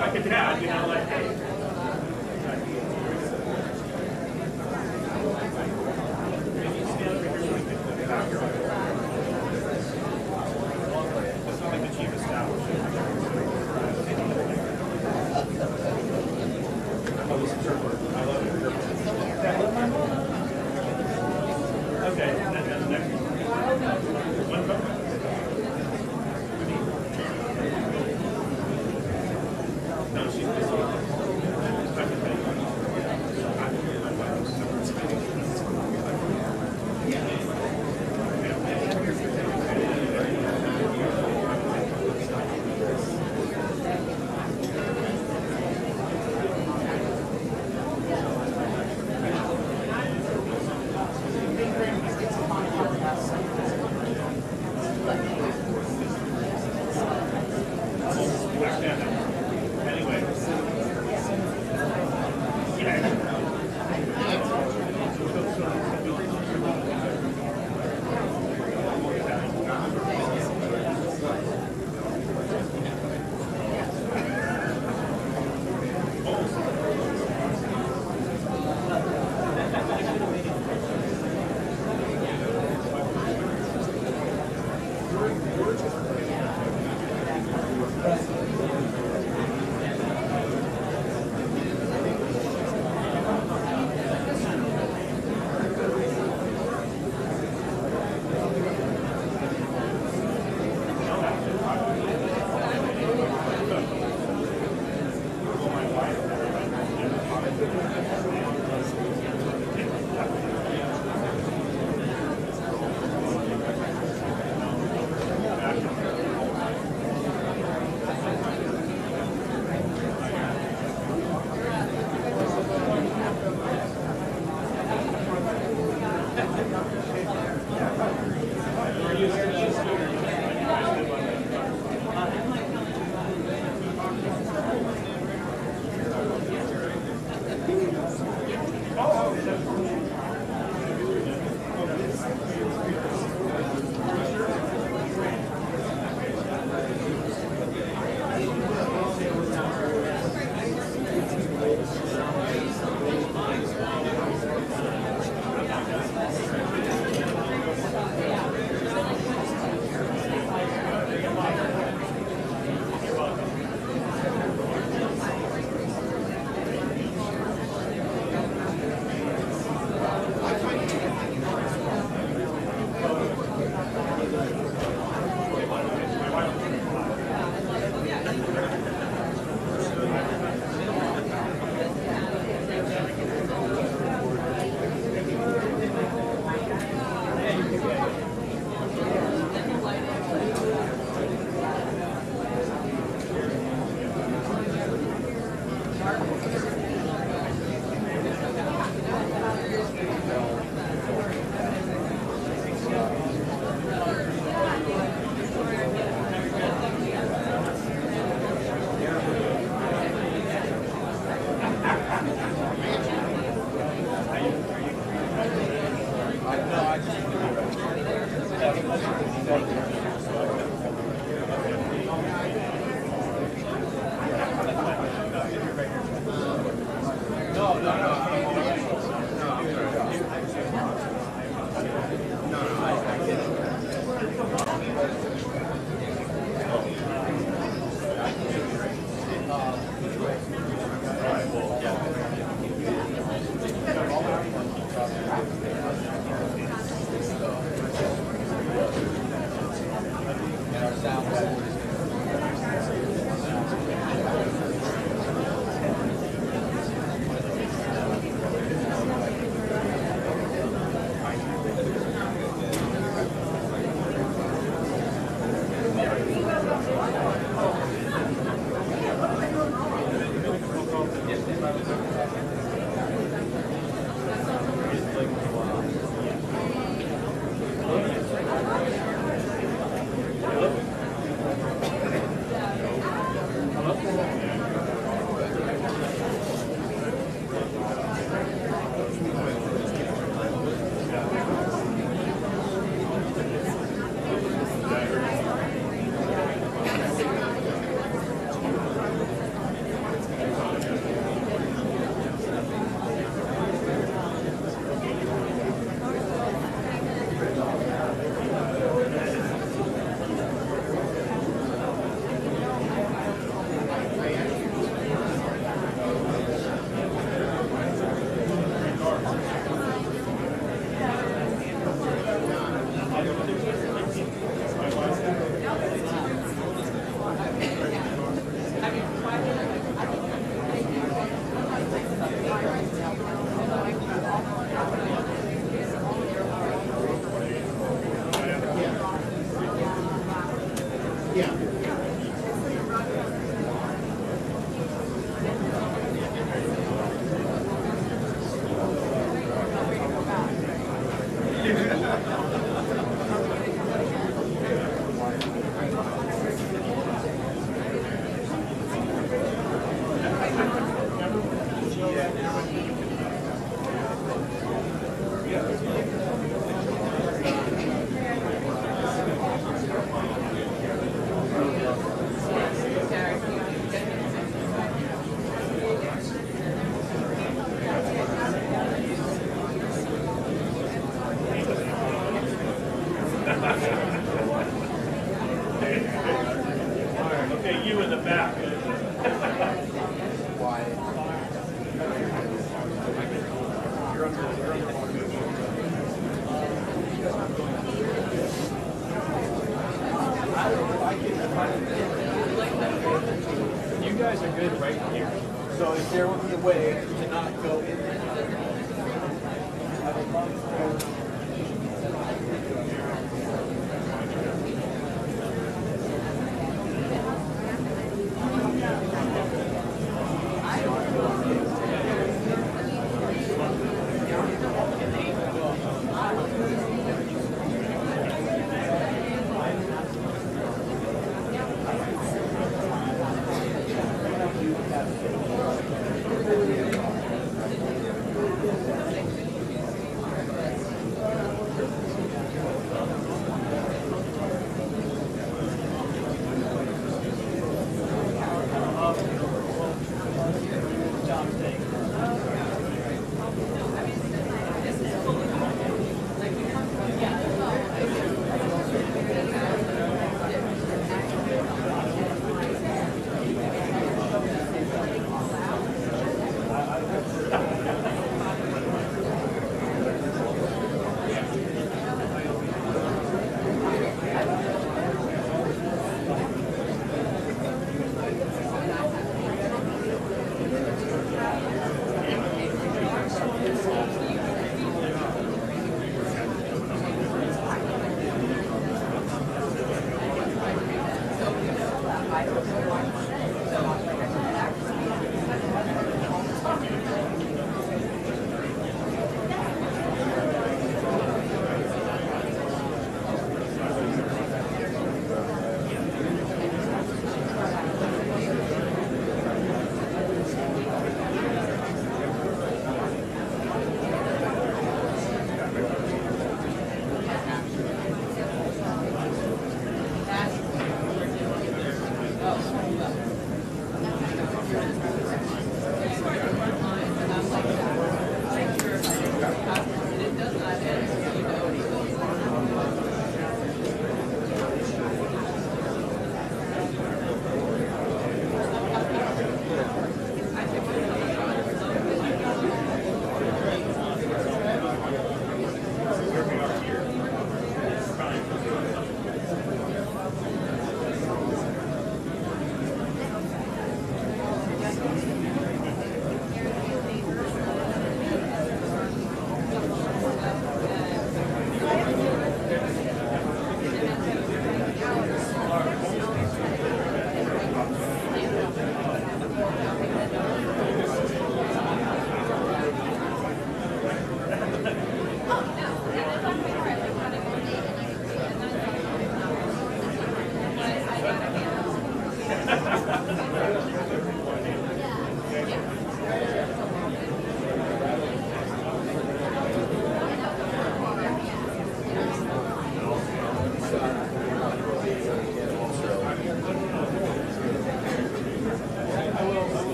I could add, you know, like, hey. Okay, and then the next one vote. No, she's Okay, you in the back. You guys are good right here. So if there would be a way to not go in there. I would love to.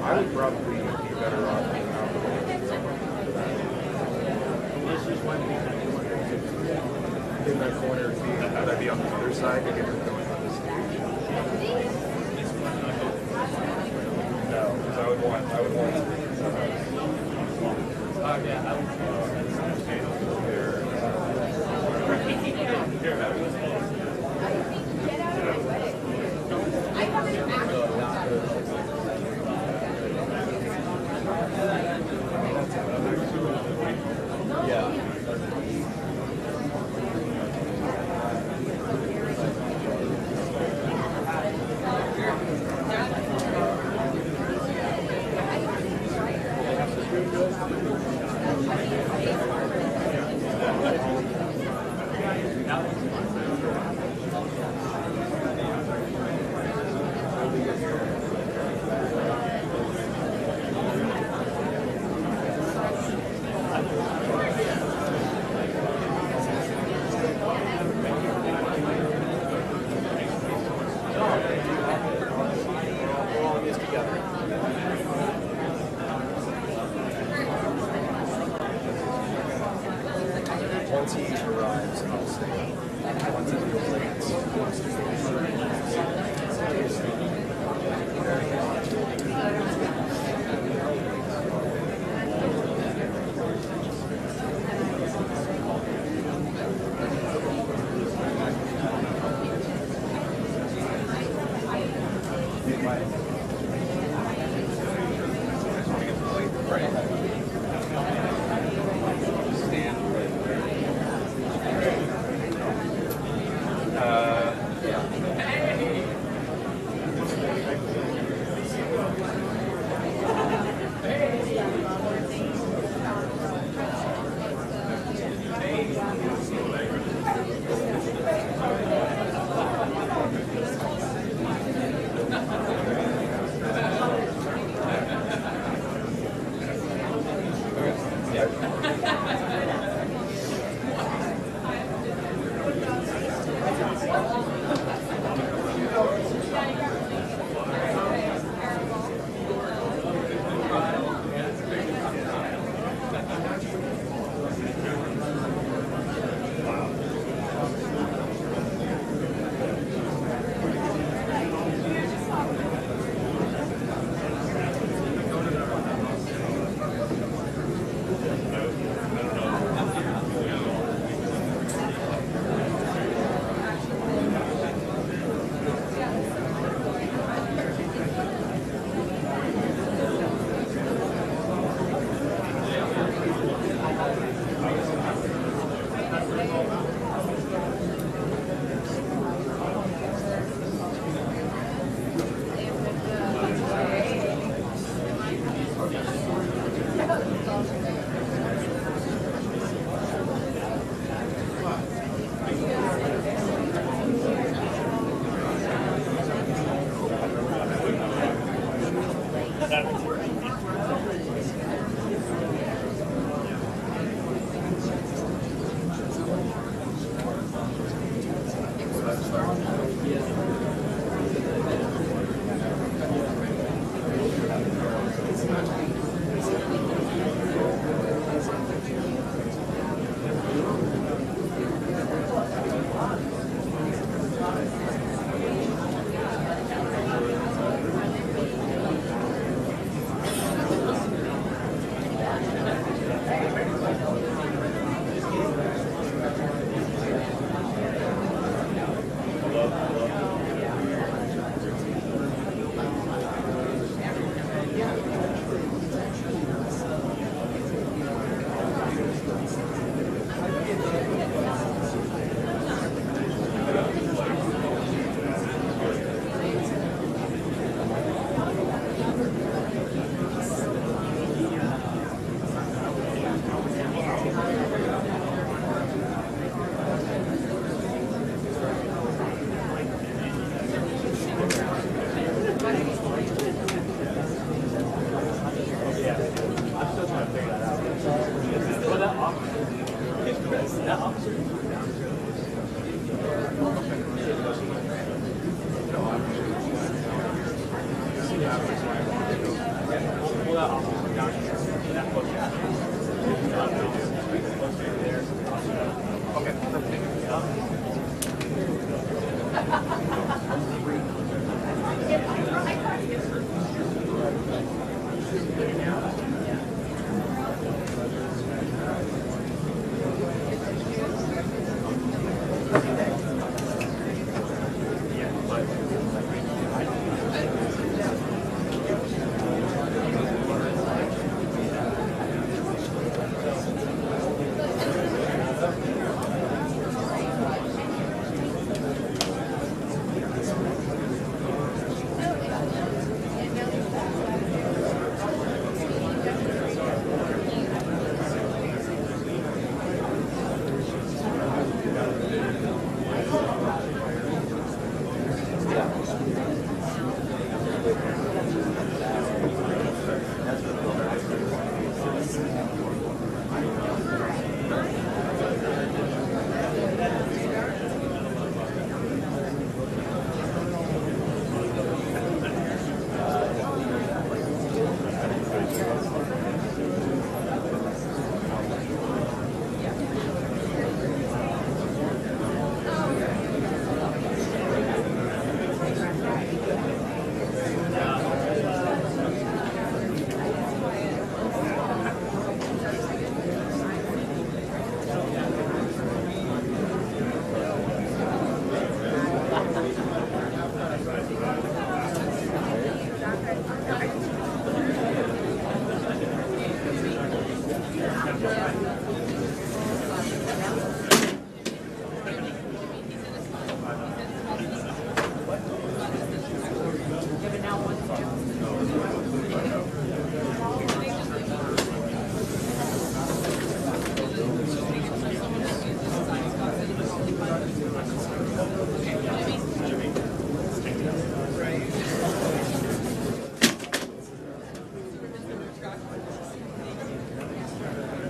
I would probably be better off being out in that corner. Would I be on the other side to get her going on this stage? No, because I would want to be Yeah, I would. there. Once he arrives, I'll stay. Once he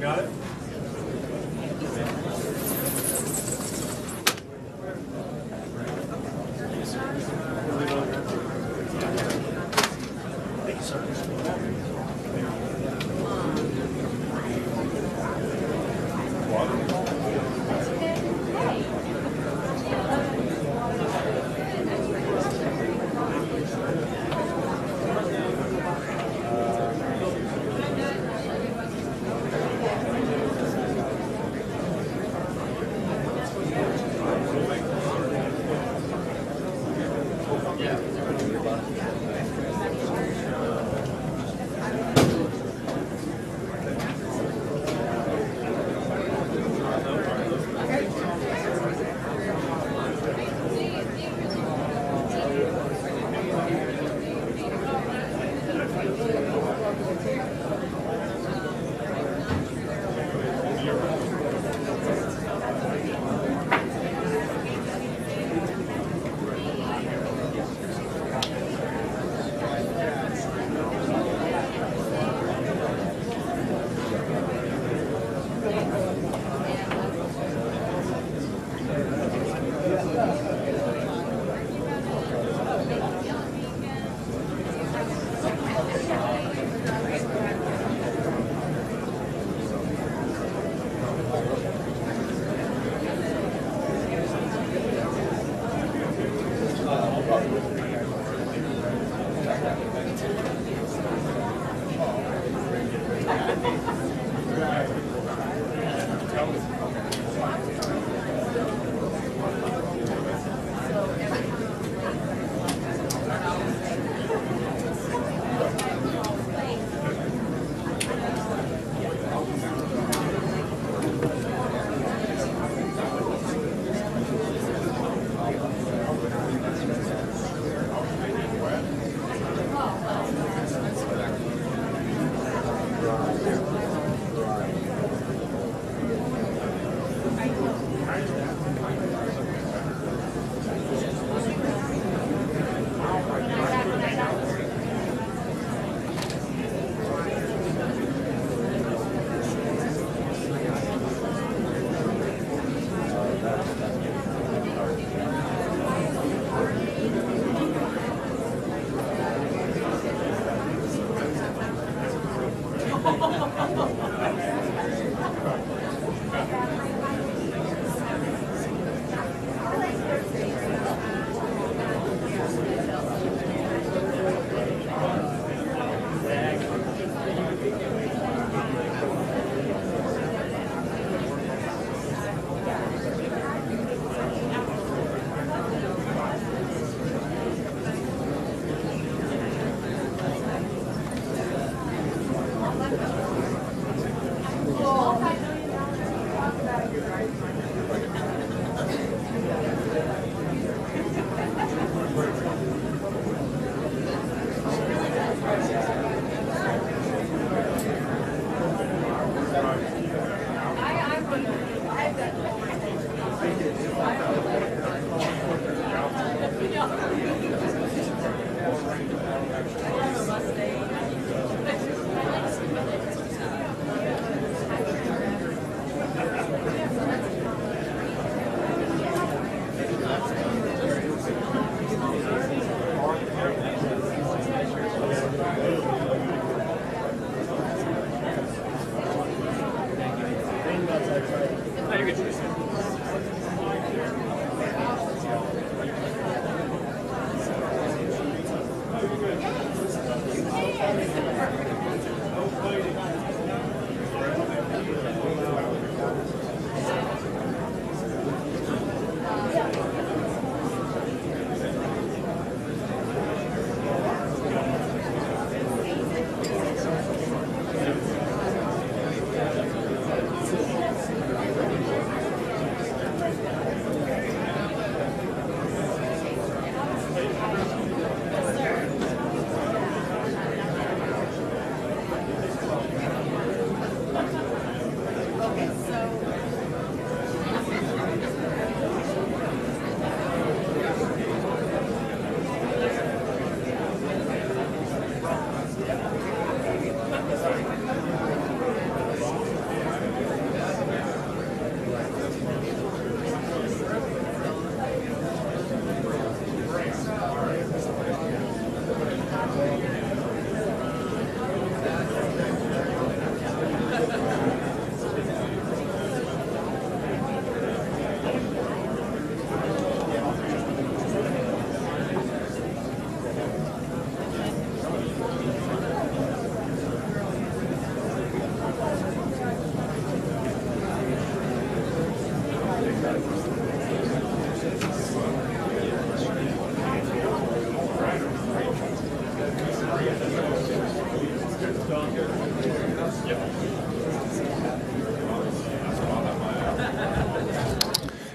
got it? Thank you, sir.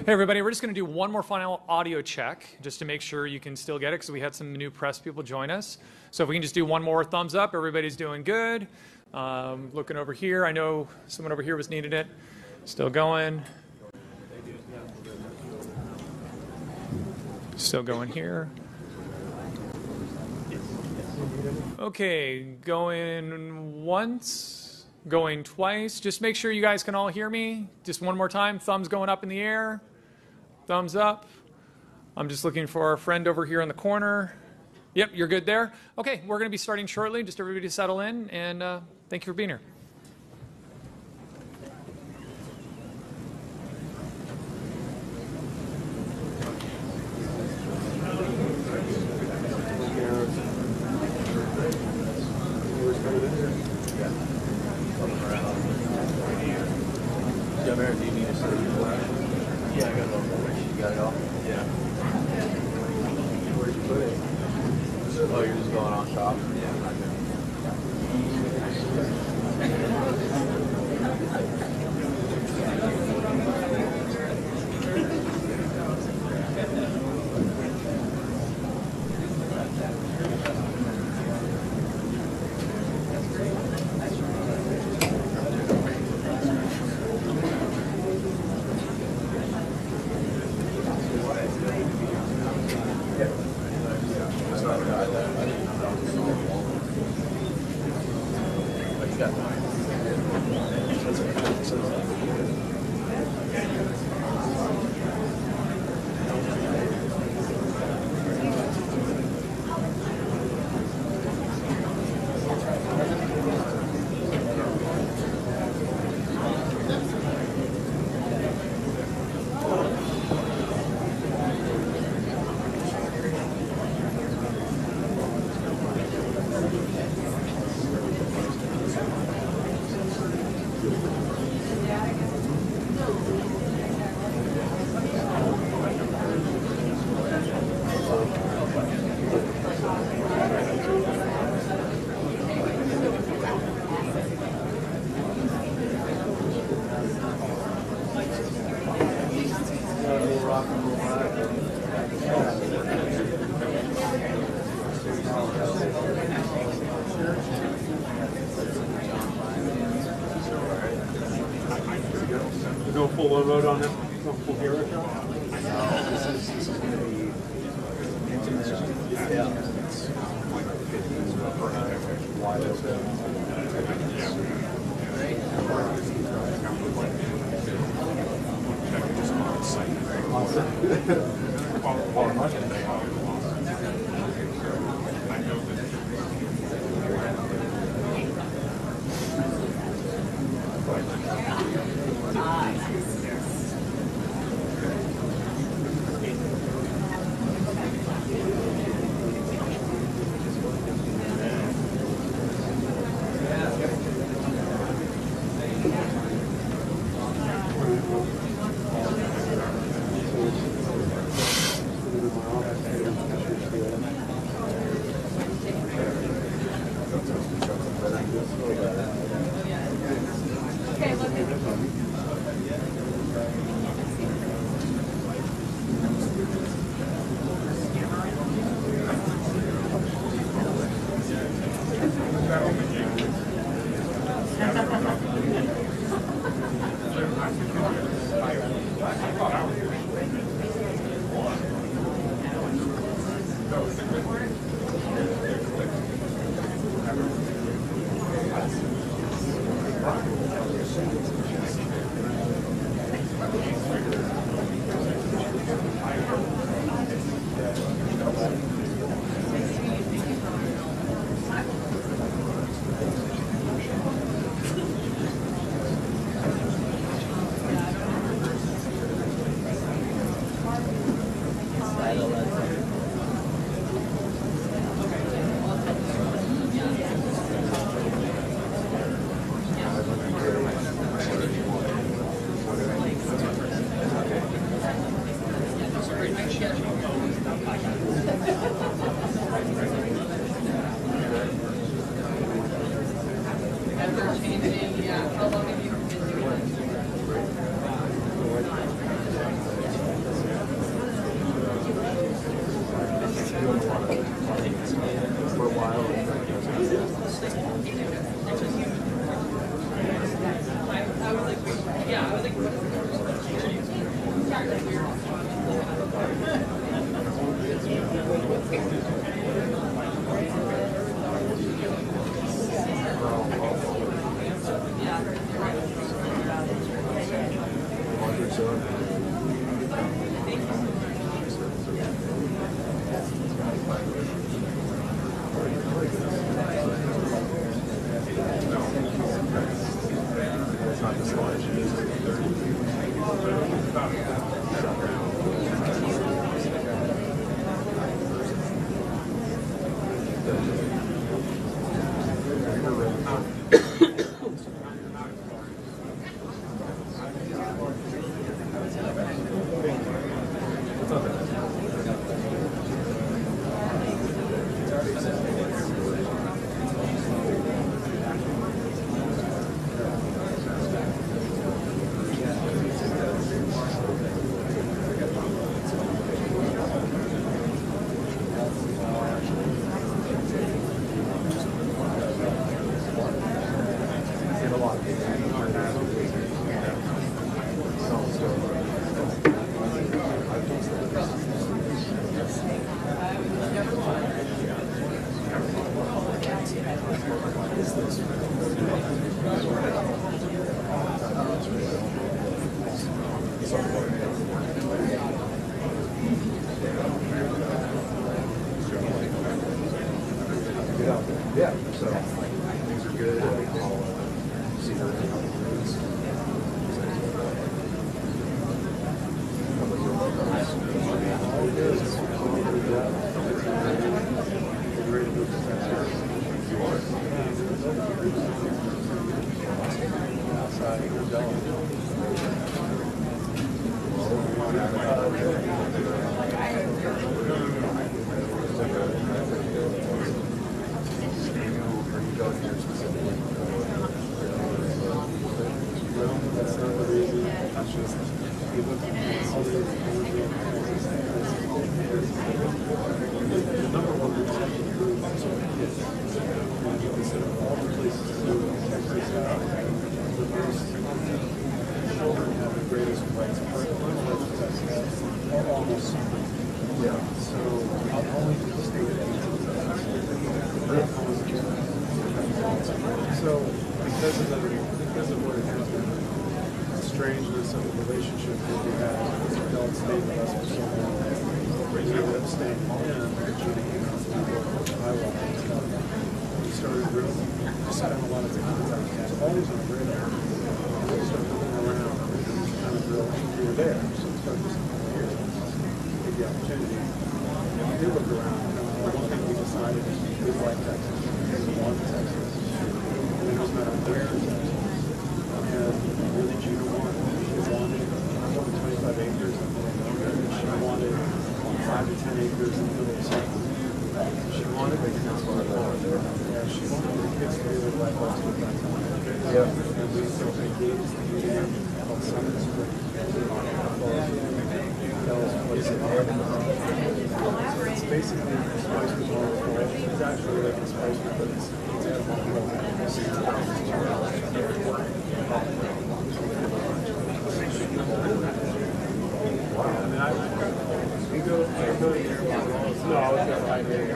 Hey everybody, we're just going to do one more final audio check just to make sure you can still get it because we had some new press people join us. So if we can just do one more thumbs up, everybody's doing good. Looking over here, I know someone over here was needing it. Still going. Still going here. Okay, going once, going twice. Just make sure you guys can all hear me. Just one more time, thumbs going up in the air. Thumbs up. I'm just looking for our friend over here in the corner. Yep, you're good there. Okay, we're going to be starting shortly. Just everybody settle in, and thank you for being here. Oh, you're just going on shop? Yeah. Go full load road on it? Go full hero show? No, this is going to be intimate. Yeah. It's like 50s wide Yeah, so things are good. I'll see her in a couple of minutes. So, because of what it has been, the strangeness of the relationship that we had, adult stayed with us for so long, we ended up staying in, we started really, just spent a lot of time with us, always on the radar, and we started looking around, and kind of real, we were there, so we started just here, take the opportunity, and we did look around, and one thing we decided is we like Texas, we want Texas. It was not aware of that. And really, Gina wanted 25 acres in the middle. She wanted 5 to 10 acres in the middle of something. She wanted the kids to live out there. Yeah, she wanted the kids to live like us with that time. Yeah. And we so engaged the museum called Summer Spring. It's basically spice with more. It's actually like a spice, but it's we go to here. No, I was there right here.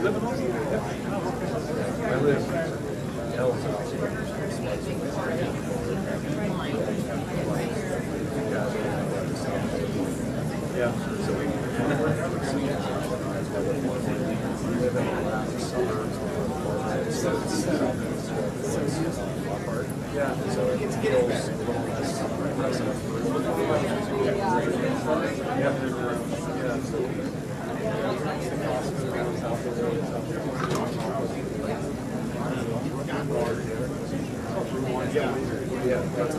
7:30. I live yeah, so we live in the last suburbs apart. Yeah, so it feels a little less impressive. Yeah, that's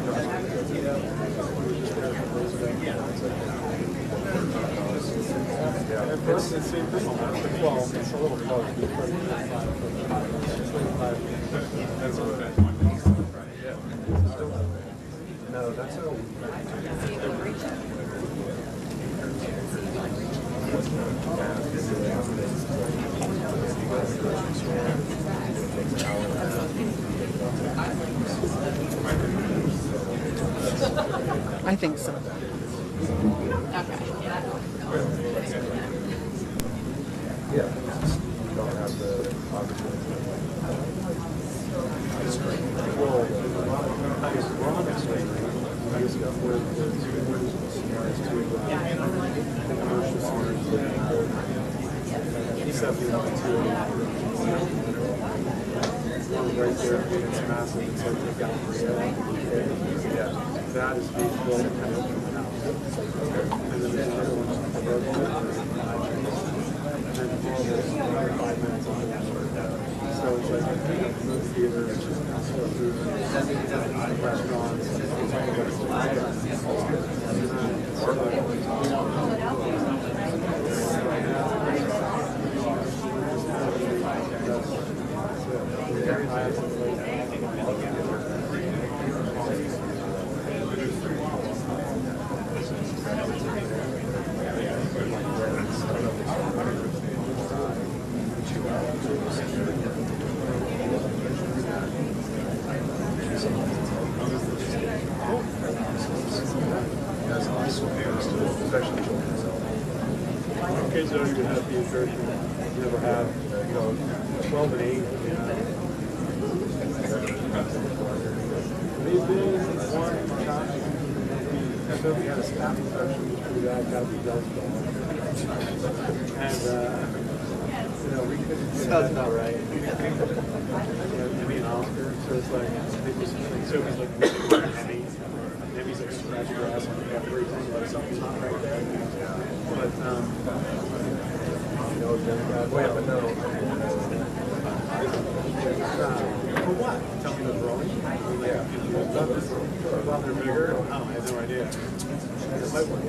it's a little close. No, that's a I think so. yeah, you don't have the opportunity. Well, we're on extreme. this stuff where two scenarios, two commercial scenarios, 71 right there, it's massive, it's like the Galleria. Yeah, that is being built kind of open house. And then there's another one on the road, and then all this another 5 minutes on the so it's like a movie theater, it's just slow food, restaurants, very high up on the lake. Kids don't even have the insertion. You never have, 12 and 8. They've been one time. And then we had a staff inspection, which was pretty bad, got the bells going. And, we couldn't get Sounds about right. me and Oscar, so it's like, they just, Sophie's like, heavy. Maybe he's like scratching her ass on everything, like something's not right there. But, but no. For what? Tell me the drawing? Yeah. Well, they're bigger? Oh, I have no idea.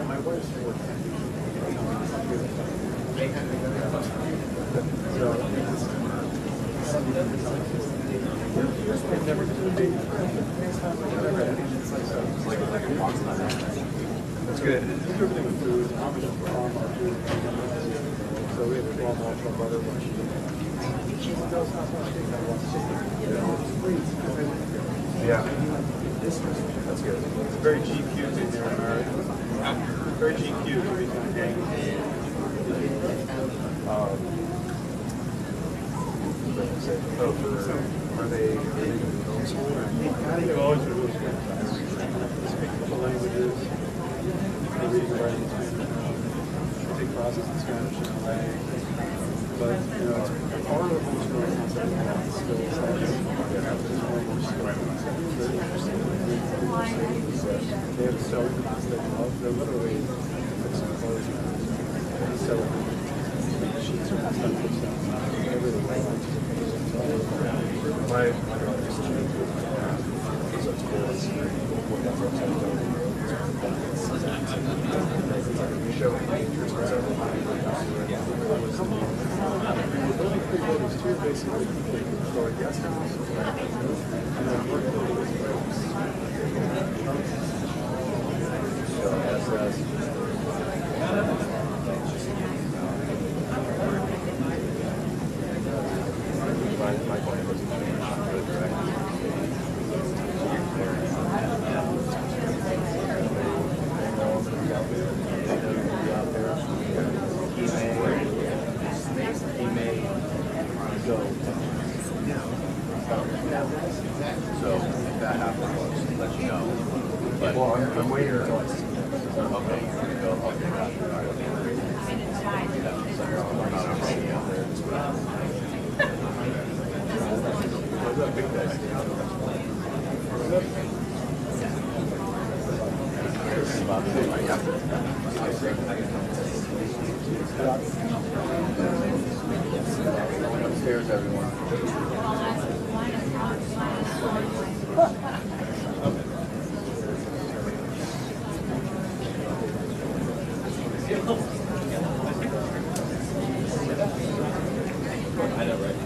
My wife's 4'10". So, they've never been big. That's good. We do everything with food. How much food? So we have 12 ultra butter lunch. Yeah. That's good. It's very GQ in there in America. Very GQ to be kind of hanging. Are they going to be film school? They've always been really good. Speak a couple languages. They read and write in Spanish. They take classes in Spanish in LA. But, it's part of the homeschooling concept of skills. They have a sewing class they love. They're literally fixing clothes. They sew sheets or stuff like that. They really like it. My daughter used to show pictures for several times. We're building 3 buildings too, basically. So a guest house, and then we're building this place. So SS. My point was so if that happens, I'll let you know. But well, I'm waiting until I see it. Okay, go. Okay, big day. Upstairs, everyone. I know, right?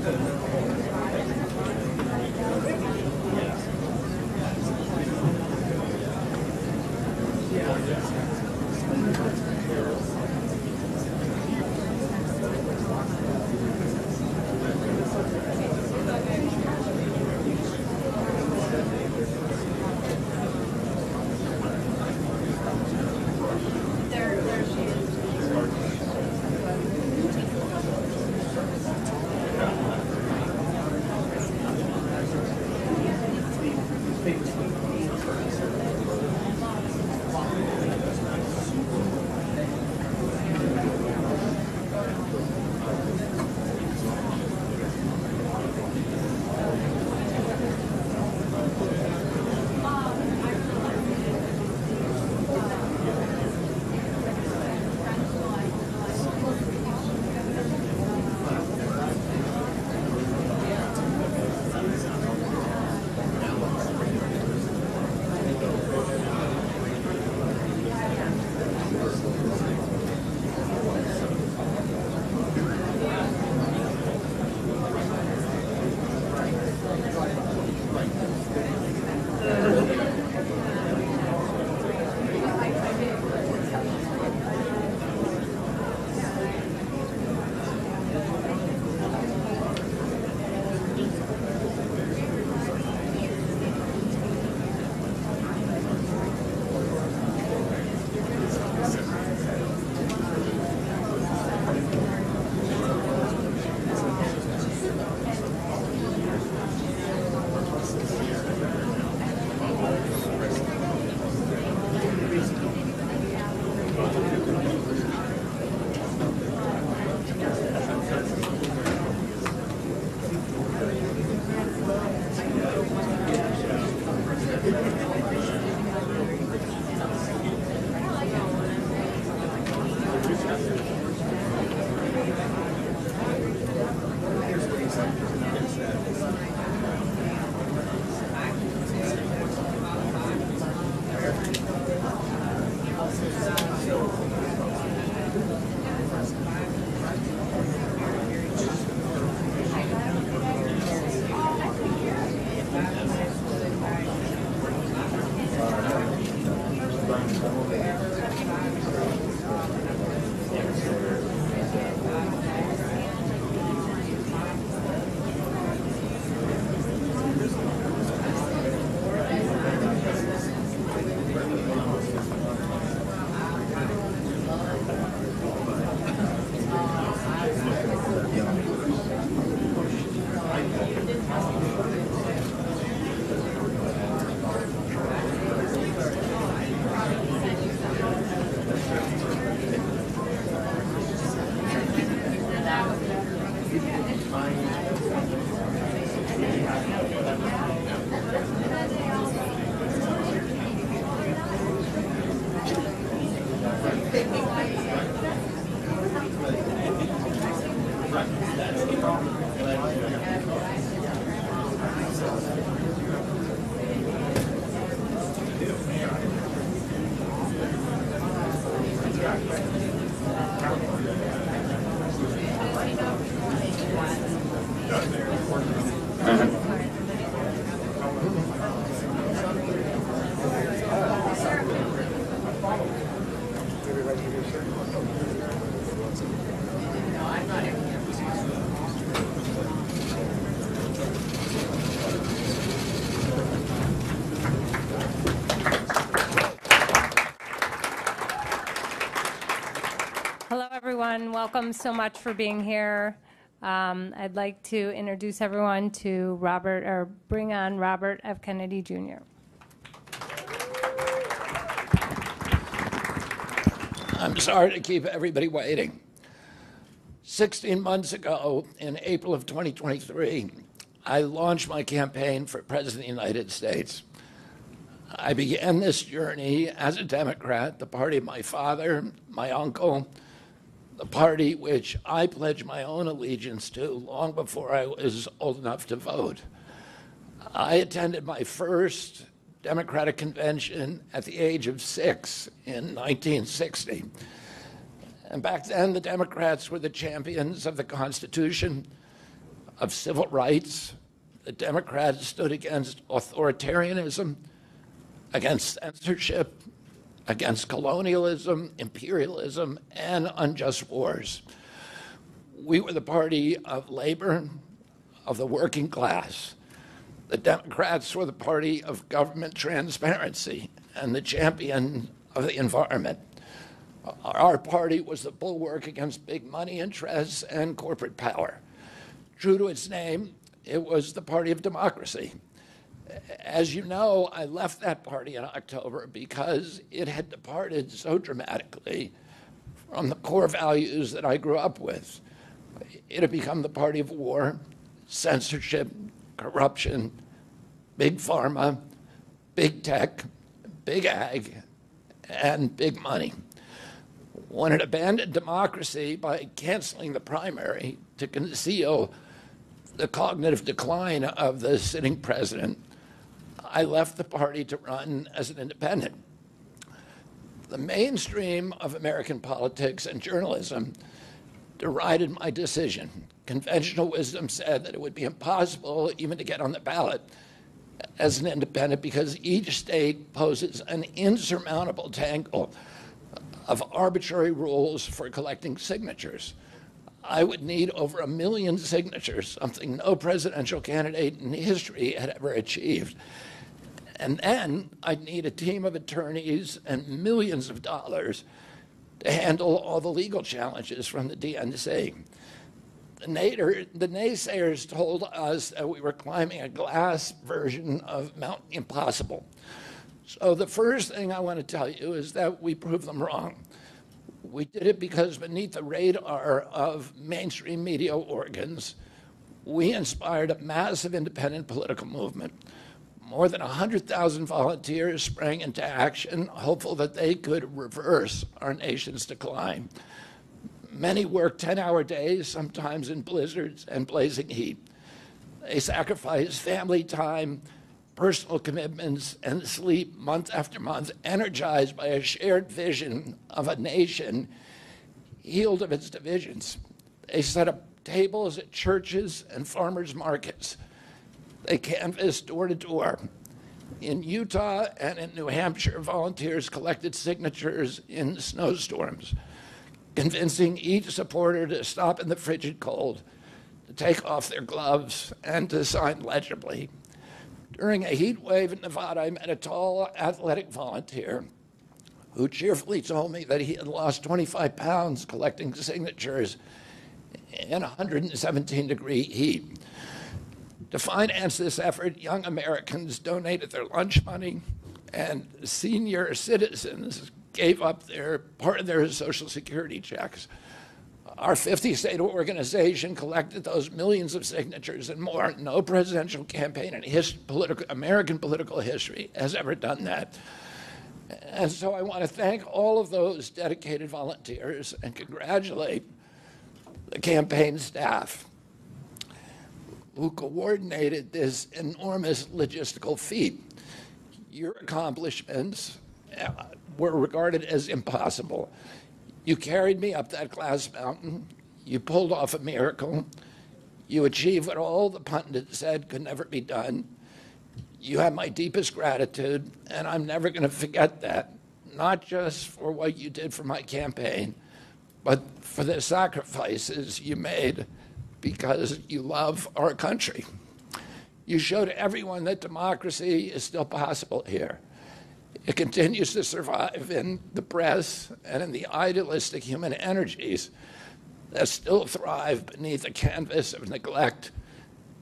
Hello, everyone. Welcome so much for being here. I'd like to introduce everyone to bring on Robert F. Kennedy Jr. I'm sorry to keep everybody waiting. 16 months ago, in April of 2023, I launched my campaign for President of the United States. I began this journey as a Democrat, the party of my father, my uncle, the party which I pledged my own allegiance to long before I was old enough to vote. I attended my first Democratic convention at the age of 6 in 1960. And back then, the Democrats were the champions of the Constitution, of civil rights. The Democrats stood against authoritarianism, against censorship, against colonialism, imperialism, and unjust wars. We were the party of labor, of the working class. The Democrats were the party of government transparency and the champion of the environment. Our party was the bulwark against big money interests and corporate power. True to its name, it was the party of democracy. As you know, I left that party in October because it had departed so dramatically from the core values that I grew up with. It had become the party of war, censorship, corruption, big pharma, big tech, big ag, and big money. When it abandoned democracy by canceling the primary to conceal the cognitive decline of the sitting president, I left the party to run as an independent. The mainstream of American politics and journalism derided my decision. Conventional wisdom said that it would be impossible even to get on the ballot as an independent because each state poses an insurmountable tangle of arbitrary rules for collecting signatures. I would need over 1 million signatures, something no presidential candidate in history had ever achieved. And then I'd need a team of attorneys and millions of dollars to handle all the legal challenges from the DNC. The naysayers told us that we were climbing a glass version of Mount Impossible. So the first thing I want to tell you is that we proved them wrong. We did it because beneath the radar of mainstream media organs, we inspired a massive independent political movement. More than 100,000 volunteers sprang into action, hopeful that they could reverse our nation's decline. Many worked 10-hour days, sometimes in blizzards and blazing heat. They sacrificed family time, personal commitments, and sleep month after month, energized by a shared vision of a nation healed of its divisions. They set up tables at churches and farmers' markets. They canvassed door to door. In Utah and in New Hampshire, volunteers collected signatures in snowstorms, convincing each supporter to stop in the frigid cold, to take off their gloves, and to sign legibly. During a heat wave in Nevada, I met a tall, athletic volunteer who cheerfully told me that he had lost 25 pounds collecting signatures in 117-degree heat. To finance this effort, young Americans donated their lunch money, and senior citizens gave up part of their Social Security checks. Our 50-state organization collected those millions of signatures and more. No presidential campaign in American political history has ever done that. And so I want to thank all of those dedicated volunteers and congratulate the campaign staff who coordinated this enormous logistical feat. Your accomplishments were regarded as impossible. You carried me up that glass mountain. You pulled off a miracle. You achieved what all the pundits said could never be done. You have my deepest gratitude, and I'm never going to forget that, not just for what you did for my campaign, but for the sacrifices you made because you love our country. You showed everyone that democracy is still possible here. It continues to survive in the press and in the idealistic human energies that still thrive beneath a canvas of neglect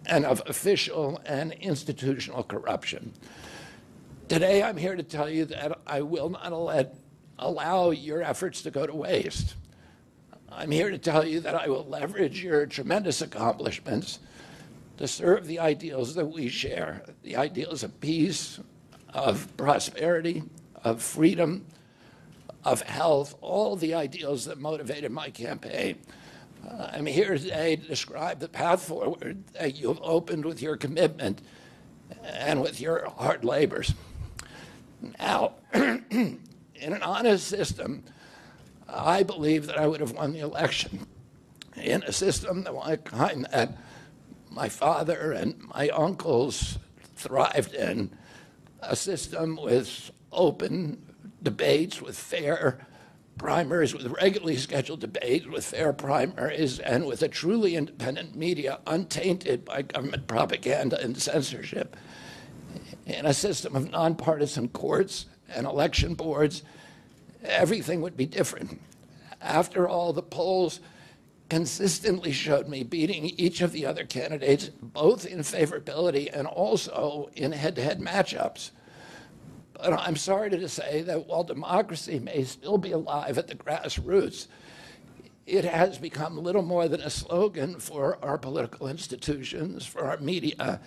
and of official and institutional corruption. Today, I'm here to tell you that I will not allow your efforts to go to waste. I'm here to tell you that I will leverage your tremendous accomplishments to serve the ideals that we share, the ideals of peace, of prosperity, of freedom, of health, all the ideals that motivated my campaign. I'm here today to describe the path forward that you've opened with your commitment and with your hard labors. Now, in an honest system, I believe that I would have won the election. In a system the kind that my father and my uncles thrived in, a system with open debates, with fair primaries, with regularly scheduled debates, with fair primaries, and with a truly independent media untainted by government propaganda and censorship. In a system of nonpartisan courts and election boards, everything would be different. After all, the polls consistently showed me beating each of the other candidates, both in favorability and also in head-to-head matchups. But I'm sorry to say that while democracy may still be alive at the grassroots, it has become little more than a slogan for our political institutions, for our media,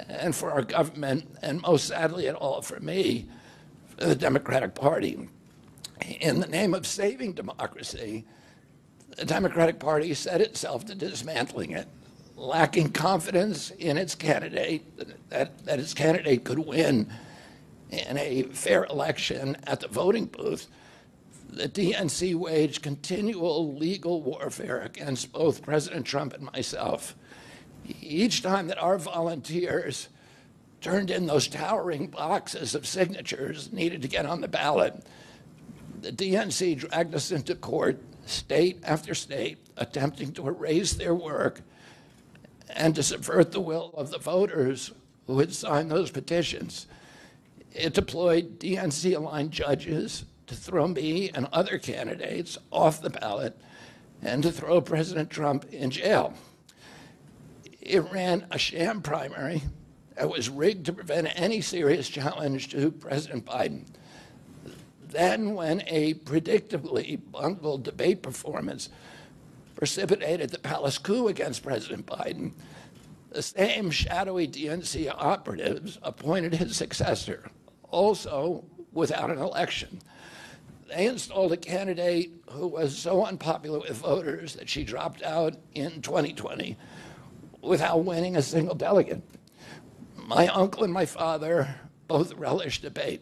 and for our government, and most sadly at all for me, for the Democratic Party. In the name of saving democracy, the Democratic Party set itself to dismantling it, lacking confidence in its candidate, that its candidate could win in a fair election at the voting booth. The DNC waged continual legal warfare against both President Trump and myself. Each time that our volunteers turned in those towering boxes of signatures needed to get on the ballot, the DNC dragged us into court, state after state, attempting to erase their work and to subvert the will of the voters who had signed those petitions. It deployed DNC-aligned judges to throw me and other candidates off the ballot and to throw President Trump in jail. It ran a sham primary that was rigged to prevent any serious challenge to President Biden. Then, when a predictably bungled debate performance precipitated the palace coup against President Biden, the same shadowy DNC operatives appointed his successor, also without an election. They installed a candidate who was so unpopular with voters that she dropped out in 2020 without winning a single delegate. My uncle and my father both relished debate.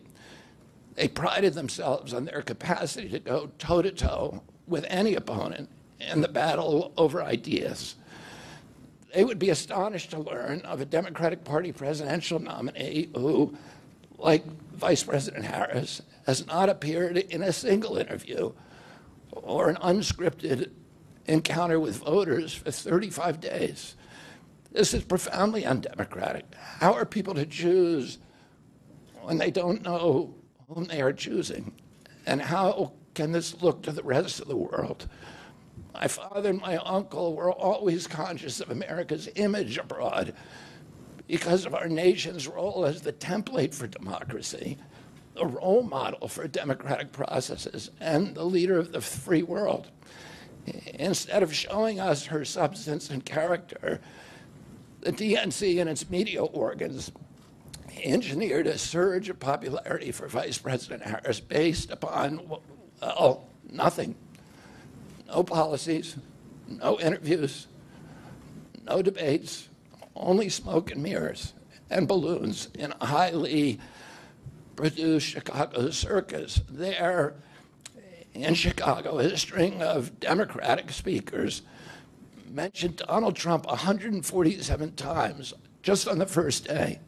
They prided themselves on their capacity to go toe-to-toe with any opponent in the battle over ideas. They would be astonished to learn of a Democratic Party presidential nominee who, like Vice President Harris, has not appeared in a single interview or an unscripted encounter with voters for 35 days. This is profoundly undemocratic. How are people to choose when they don't know whom they are choosing? And how can this look to the rest of the world? My father and my uncle were always conscious of America's image abroad because of our nation's role as the template for democracy, the role model for democratic processes, and the leader of the free world. Instead of showing us her substance and character, the DNC and its media organs engineered a surge of popularity for Vice President Harris based upon, well, nothing. No policies, no interviews, no debates, only smoke and mirrors and balloons in a highly produced Chicago circus. There in Chicago, a string of Democratic speakers mentioned Donald Trump 147 times just on the first day.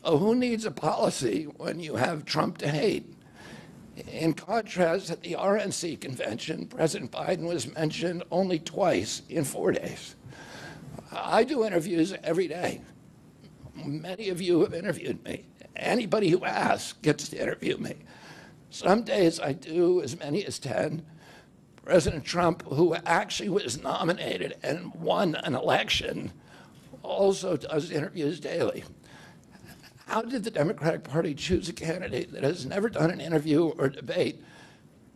Oh, who needs a policy when you have Trump to hate? In contrast, at the RNC convention, President Biden was mentioned only twice in 4 days. I do interviews every day. Many of you have interviewed me. Anybody who asks gets to interview me. Some days I do as many as 10. President Trump, who actually was nominated and won an election, also does interviews daily. How did the Democratic Party choose a candidate that has never done an interview or debate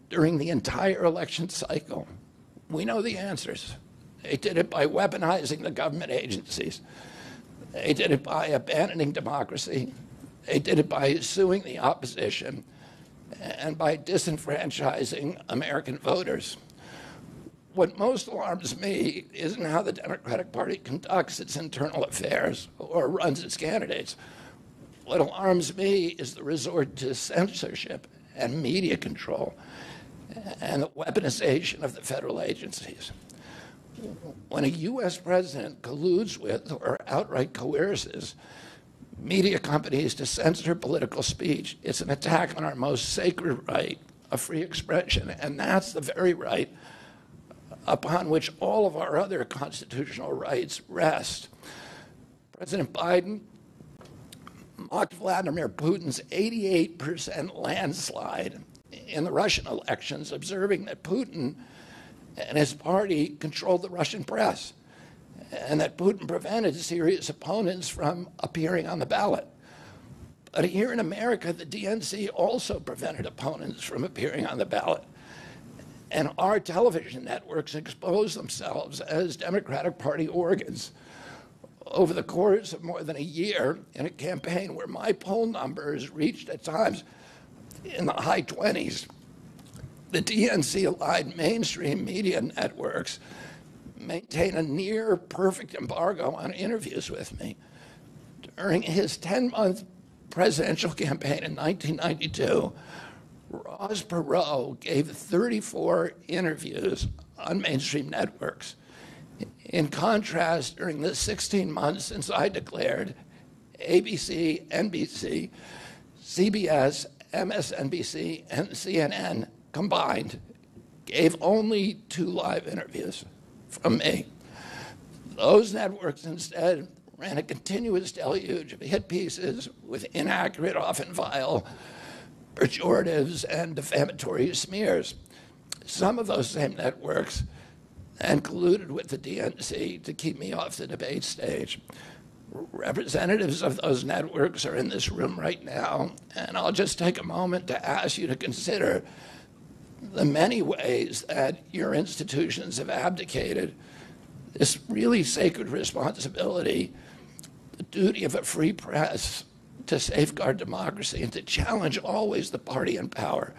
during the entire election cycle? We know the answers. They did it by weaponizing the government agencies. They did it by abandoning democracy. They did it by suing the opposition and by disenfranchising American voters. What most alarms me isn't how the Democratic Party conducts its internal affairs or runs its candidates. What alarms me is the resort to censorship and media control and the weaponization of the federal agencies. When a U.S. president colludes with or outright coerces media companies to censor political speech, it's an attack on our most sacred right of free expression, and that's the very right upon which all of our other constitutional rights rest. President Biden mocked Vladimir Putin's 88% landslide in the Russian elections, observing that Putin and his party controlled the Russian press and that Putin prevented serious opponents from appearing on the ballot. But here in America, the DNC also prevented opponents from appearing on the ballot. And our television networks exposed themselves as Democratic Party organs. Over the course of more than a year, in a campaign where my poll numbers reached at times in the high 20s, the DNC-aligned mainstream media networks maintain a near perfect embargo on interviews with me. During his 10-month presidential campaign in 1992, Ross Perot gave 34 interviews on mainstream networks. In contrast, during the 16 months since I declared, ABC, NBC, CBS, MSNBC, and CNN combined gave only 2 live interviews from me. Those networks instead ran a continuous deluge of hit pieces with inaccurate, often vile, pejoratives and defamatory smears. Some of those same networks and colluded with the DNC to keep me off the debate stage. Representatives of those networks are in this room right now, and I'll just take a moment to ask you to consider the many ways that your institutions have abdicated this really sacred responsibility, the duty of a free press to safeguard democracy and to challenge always the party in power.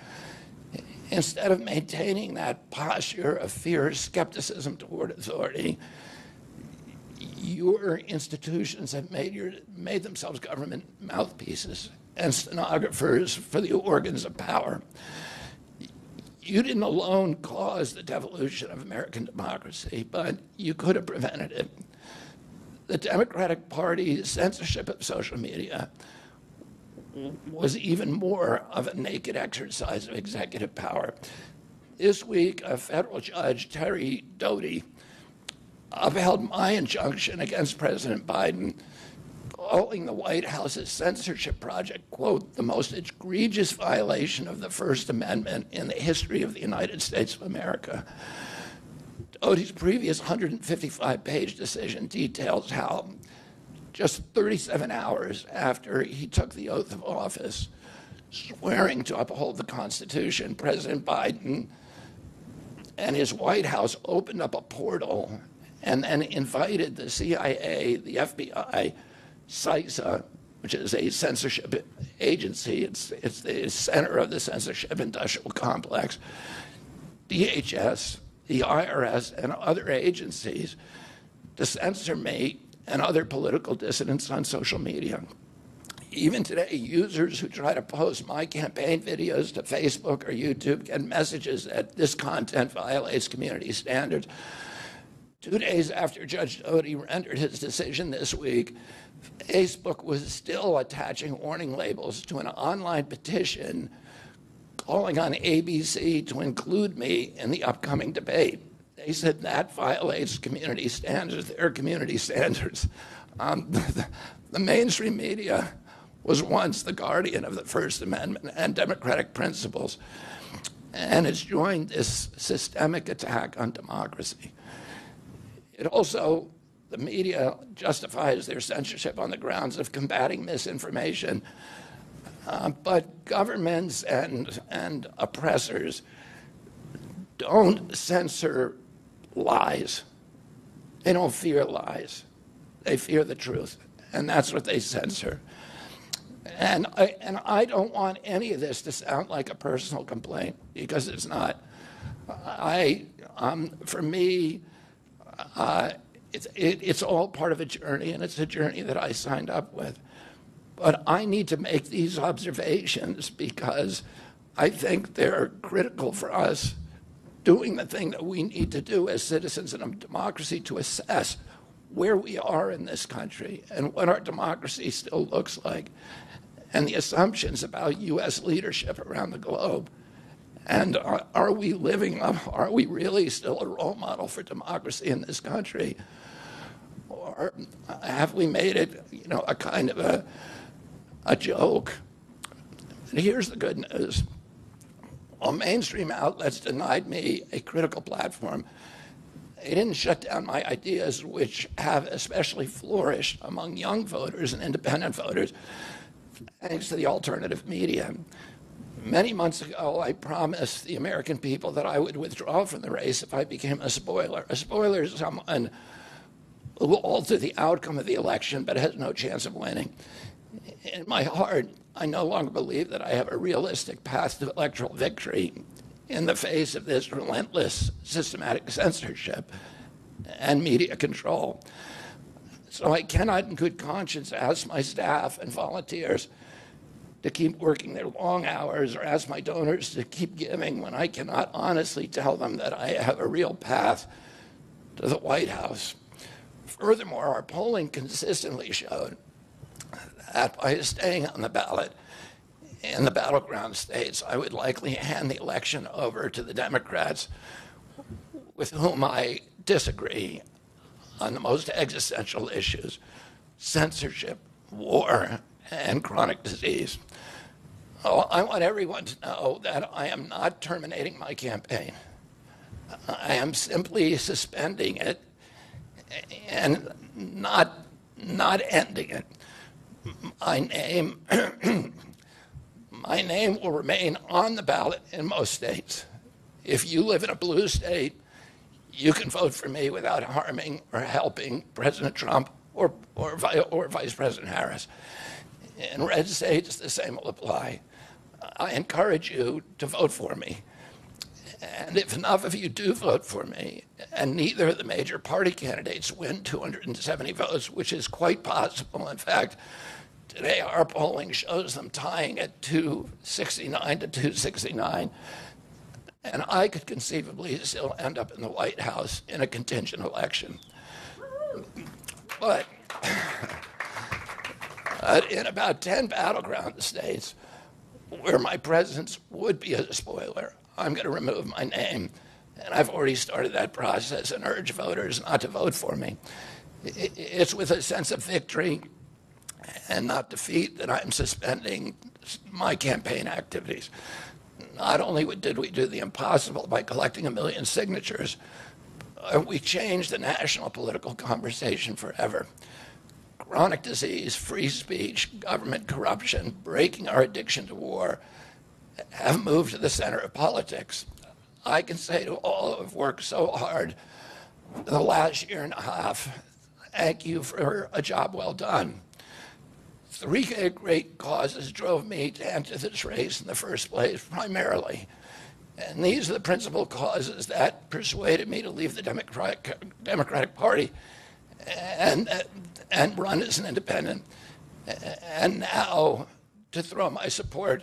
Instead of maintaining that posture of fierce skepticism toward authority, your institutions have made themselves government mouthpieces and stenographers for the organs of power. You didn't alone cause the devolution of American democracy, but you could have prevented it. The Democratic Party's censorship of social media was even more of a naked exercise of executive power. This week, a federal judge, Terry Doty, upheld my injunction against President Biden, calling the White House's censorship project, quote, the most egregious violation of the First Amendment in the history of the United States of America. Doty's previous 155-page decision details how just 37 hours after he took the oath of office, swearing to uphold the Constitution, President Biden and his White House opened up a portal and then invited the CIA, the FBI, CISA, which is a censorship agency, it's the center of the censorship industrial complex, DHS, the IRS, and other agencies to censor me and other political dissidents on social media. Even today, users who try to post my campaign videos to Facebook or YouTube get messages that this content violates community standards. 2 days after Judge Doty rendered his decision this week, Facebook was still attaching warning labels to an online petition calling on ABC to include me in the upcoming debate. They said that violates community standards, their community standards. The mainstream media was once the guardian of the First Amendment and democratic principles, and it's joined this systemic attack on democracy. It also, the media justifies their censorship on the grounds of combating misinformation, but governments and oppressors don't censor lies. They don't fear lies. They fear the truth, and that's what they censor. And I don't want any of this to sound like a personal complaint, because it's not. For me, it's all part of a journey, and it's a journey that I signed up with. But I need to make these observations because I think they're critical for us doing the thing that we need to do as citizens in a democracy to assess where we are in this country and what our democracy still looks like, and the assumptions about U.S. leadership around the globe. And are we living up, are we really still a role model for democracy in this country? Or have we made it, a kind of a joke? And here's the good news. While mainstream outlets denied me a critical platform, they didn't shut down my ideas, which have especially flourished among young voters and independent voters, thanks to the alternative media. Many months ago, I promised the American people that I would withdraw from the race if I became a spoiler. A spoiler is someone who will alter the outcome of the election but has no chance of winning. In my heart, I no longer believe that I have a realistic path to electoral victory in the face of this relentless systematic censorship and media control. So I cannot in good conscience ask my staff and volunteers to keep working their long hours or ask my donors to keep giving when I cannot honestly tell them that I have a real path to the White House. Furthermore, our polling consistently showed that by staying on the ballot in the battleground states, I would likely hand the election over to the Democrats with whom I disagree on the most existential issues: censorship, war, and chronic disease. Oh, I want everyone to know that I am not terminating my campaign. I am simply suspending it and not ending it. My name will remain on the ballot in most states. If you live in a blue state, you can vote for me without harming or helping President Trump or Vice President Harris. In red states, the same will apply. I encourage you to vote for me. And if enough of you do vote for me, and neither of the major party candidates win 270 votes, which is quite possible, in fact, today our polling shows them tying at 269 to 269, and I could conceivably still end up in the White House in a contingent election. But But in about 10 battleground states where my presence would be a spoiler, I'm going to remove my name. And I've already started that process and urge voters not to vote for me. It's with a sense of victory and not defeat that I'm suspending my campaign activities. Not only did we do the impossible by collecting 1 million signatures, we changed the national political conversation forever. Chronic disease, free speech, government corruption, breaking our addiction to war have moved to the center of politics. I can say to all who have worked so hard in the last year and a half, thank you for a job well done. 3 great causes drove me to enter this race in the first place, primarily. And these are the principal causes that persuaded me to leave the Democratic Party and run as an independent. And now to throw my support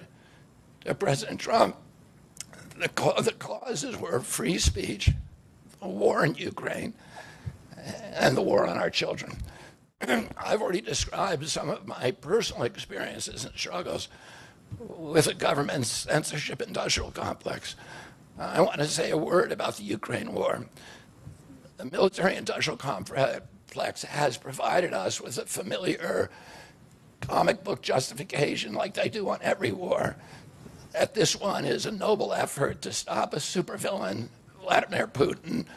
to President Trump. The causes were free speech, the war in Ukraine, and the war on our children. I've already described some of my personal experiences and struggles with the government's censorship industrial complex. I want to say a word about the Ukraine war. The military industrial complex has provided us with a familiar comic book justification, like they do on every war, that this one is a noble effort to stop a supervillain, Vladimir Putin,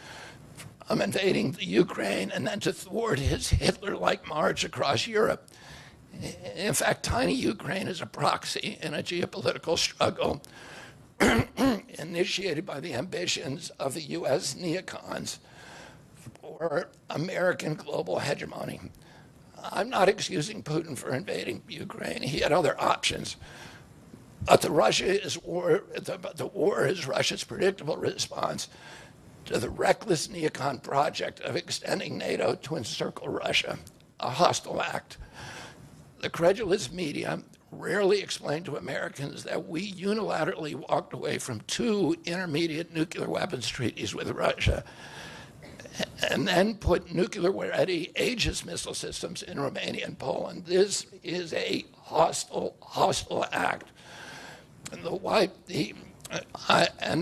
from invading the Ukraine and then to thwart his Hitler-like march across Europe. In fact, tiny Ukraine is a proxy in a geopolitical struggle initiated by the ambitions of the U.S. neocons for American global hegemony. I'm not excusing Putin for invading Ukraine. He had other options. But the war is Russia's predictable response to the reckless neocon project of extending NATO to encircle Russia, a hostile act. The credulous media rarely explain to Americans that we unilaterally walked away from 2 intermediate nuclear weapons treaties with Russia and then put nuclear-ready Aegis missile systems in Romania and Poland. This is a hostile act. And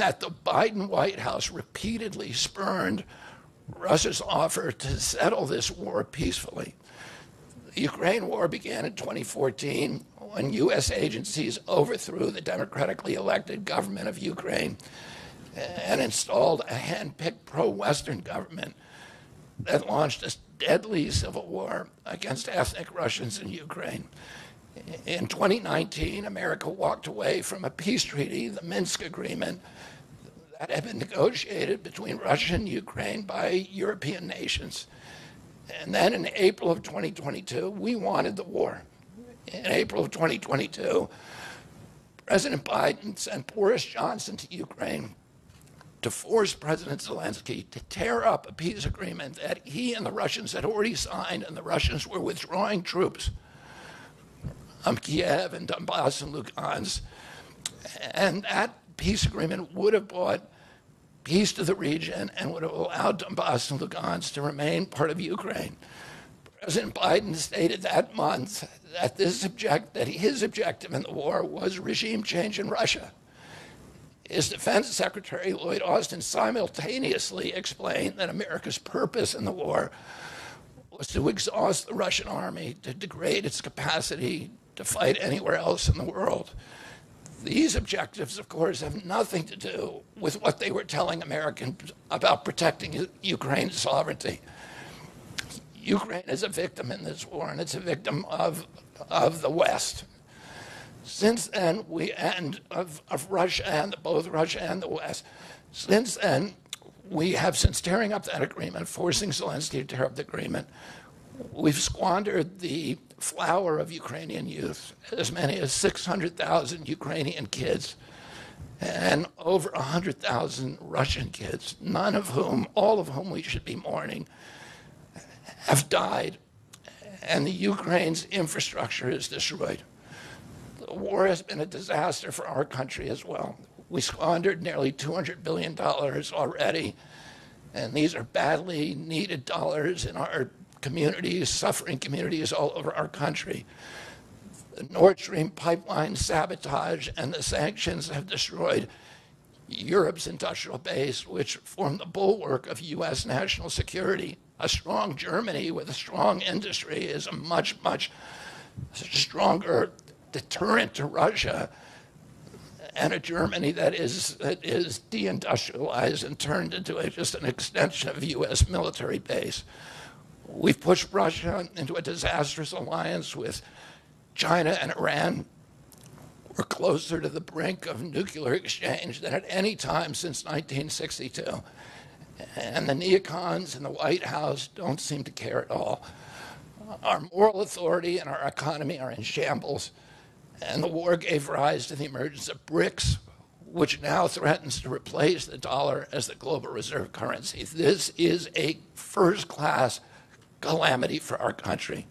that the Biden White House repeatedly spurned Russia's offer to settle this war peacefully. The Ukraine war began in 2014 when U.S. agencies overthrew the democratically elected government of Ukraine and installed a hand-picked pro-Western government that launched a deadly civil war against ethnic Russians in Ukraine. In 2019, America walked away from a peace treaty, the Minsk Agreement, that had been negotiated between Russia and Ukraine by European nations. And then in April of 2022, we wanted the war. In April of 2022, President Biden sent Boris Johnson to Ukraine to force President Zelensky to tear up a peace agreement that he and the Russians had already signed, and the Russians were withdrawing troops from Kiev and Donbass and Lugansk. And that peace agreement would have brought peace to the region and would have allowed Donbass and Lugansk to remain part of Ukraine. President Biden stated that month that his objective in the war was regime change in Russia. His Defense Secretary, Lloyd Austin, simultaneously explained that America's purpose in the war was to exhaust the Russian army, to degrade its capacity to fight anywhere else in the world. These objectives, of course, have nothing to do with what they were telling Americans about protecting Ukraine's sovereignty. Ukraine is a victim in this war, and it's a victim of the West. Since then, of Russia and both Russia and the West. Since then, we have, since tearing up that agreement, forcing Zelensky to tear up the agreement, we've squandered the flower of Ukrainian youth, as many as 600,000 Ukrainian kids, and over 100,000 Russian kids, all of whom we should be mourning, have died, and the Ukraine's infrastructure is destroyed. The war has been a disaster for our country as well. We squandered nearly $200 billion already, and these are badly needed dollars in our communities, suffering communities all over our country. The Nord Stream pipeline sabotage and the sanctions have destroyed Europe's industrial base, which formed the bulwark of U.S. national security. A strong Germany with a strong industry is a much, much stronger deterrent to Russia, and a Germany that is deindustrialized and turned into just an extension of a U.S. military base. We've pushed Russia into a disastrous alliance with China and Iran. We're closer to the brink of nuclear exchange than at any time since 1962. And the neocons in the White House don't seem to care at all. Our moral authority and our economy are in shambles, and the war gave rise to the emergence of BRICS, which now threatens to replace the dollar as the global reserve currency. This is a first-class calamity for our country.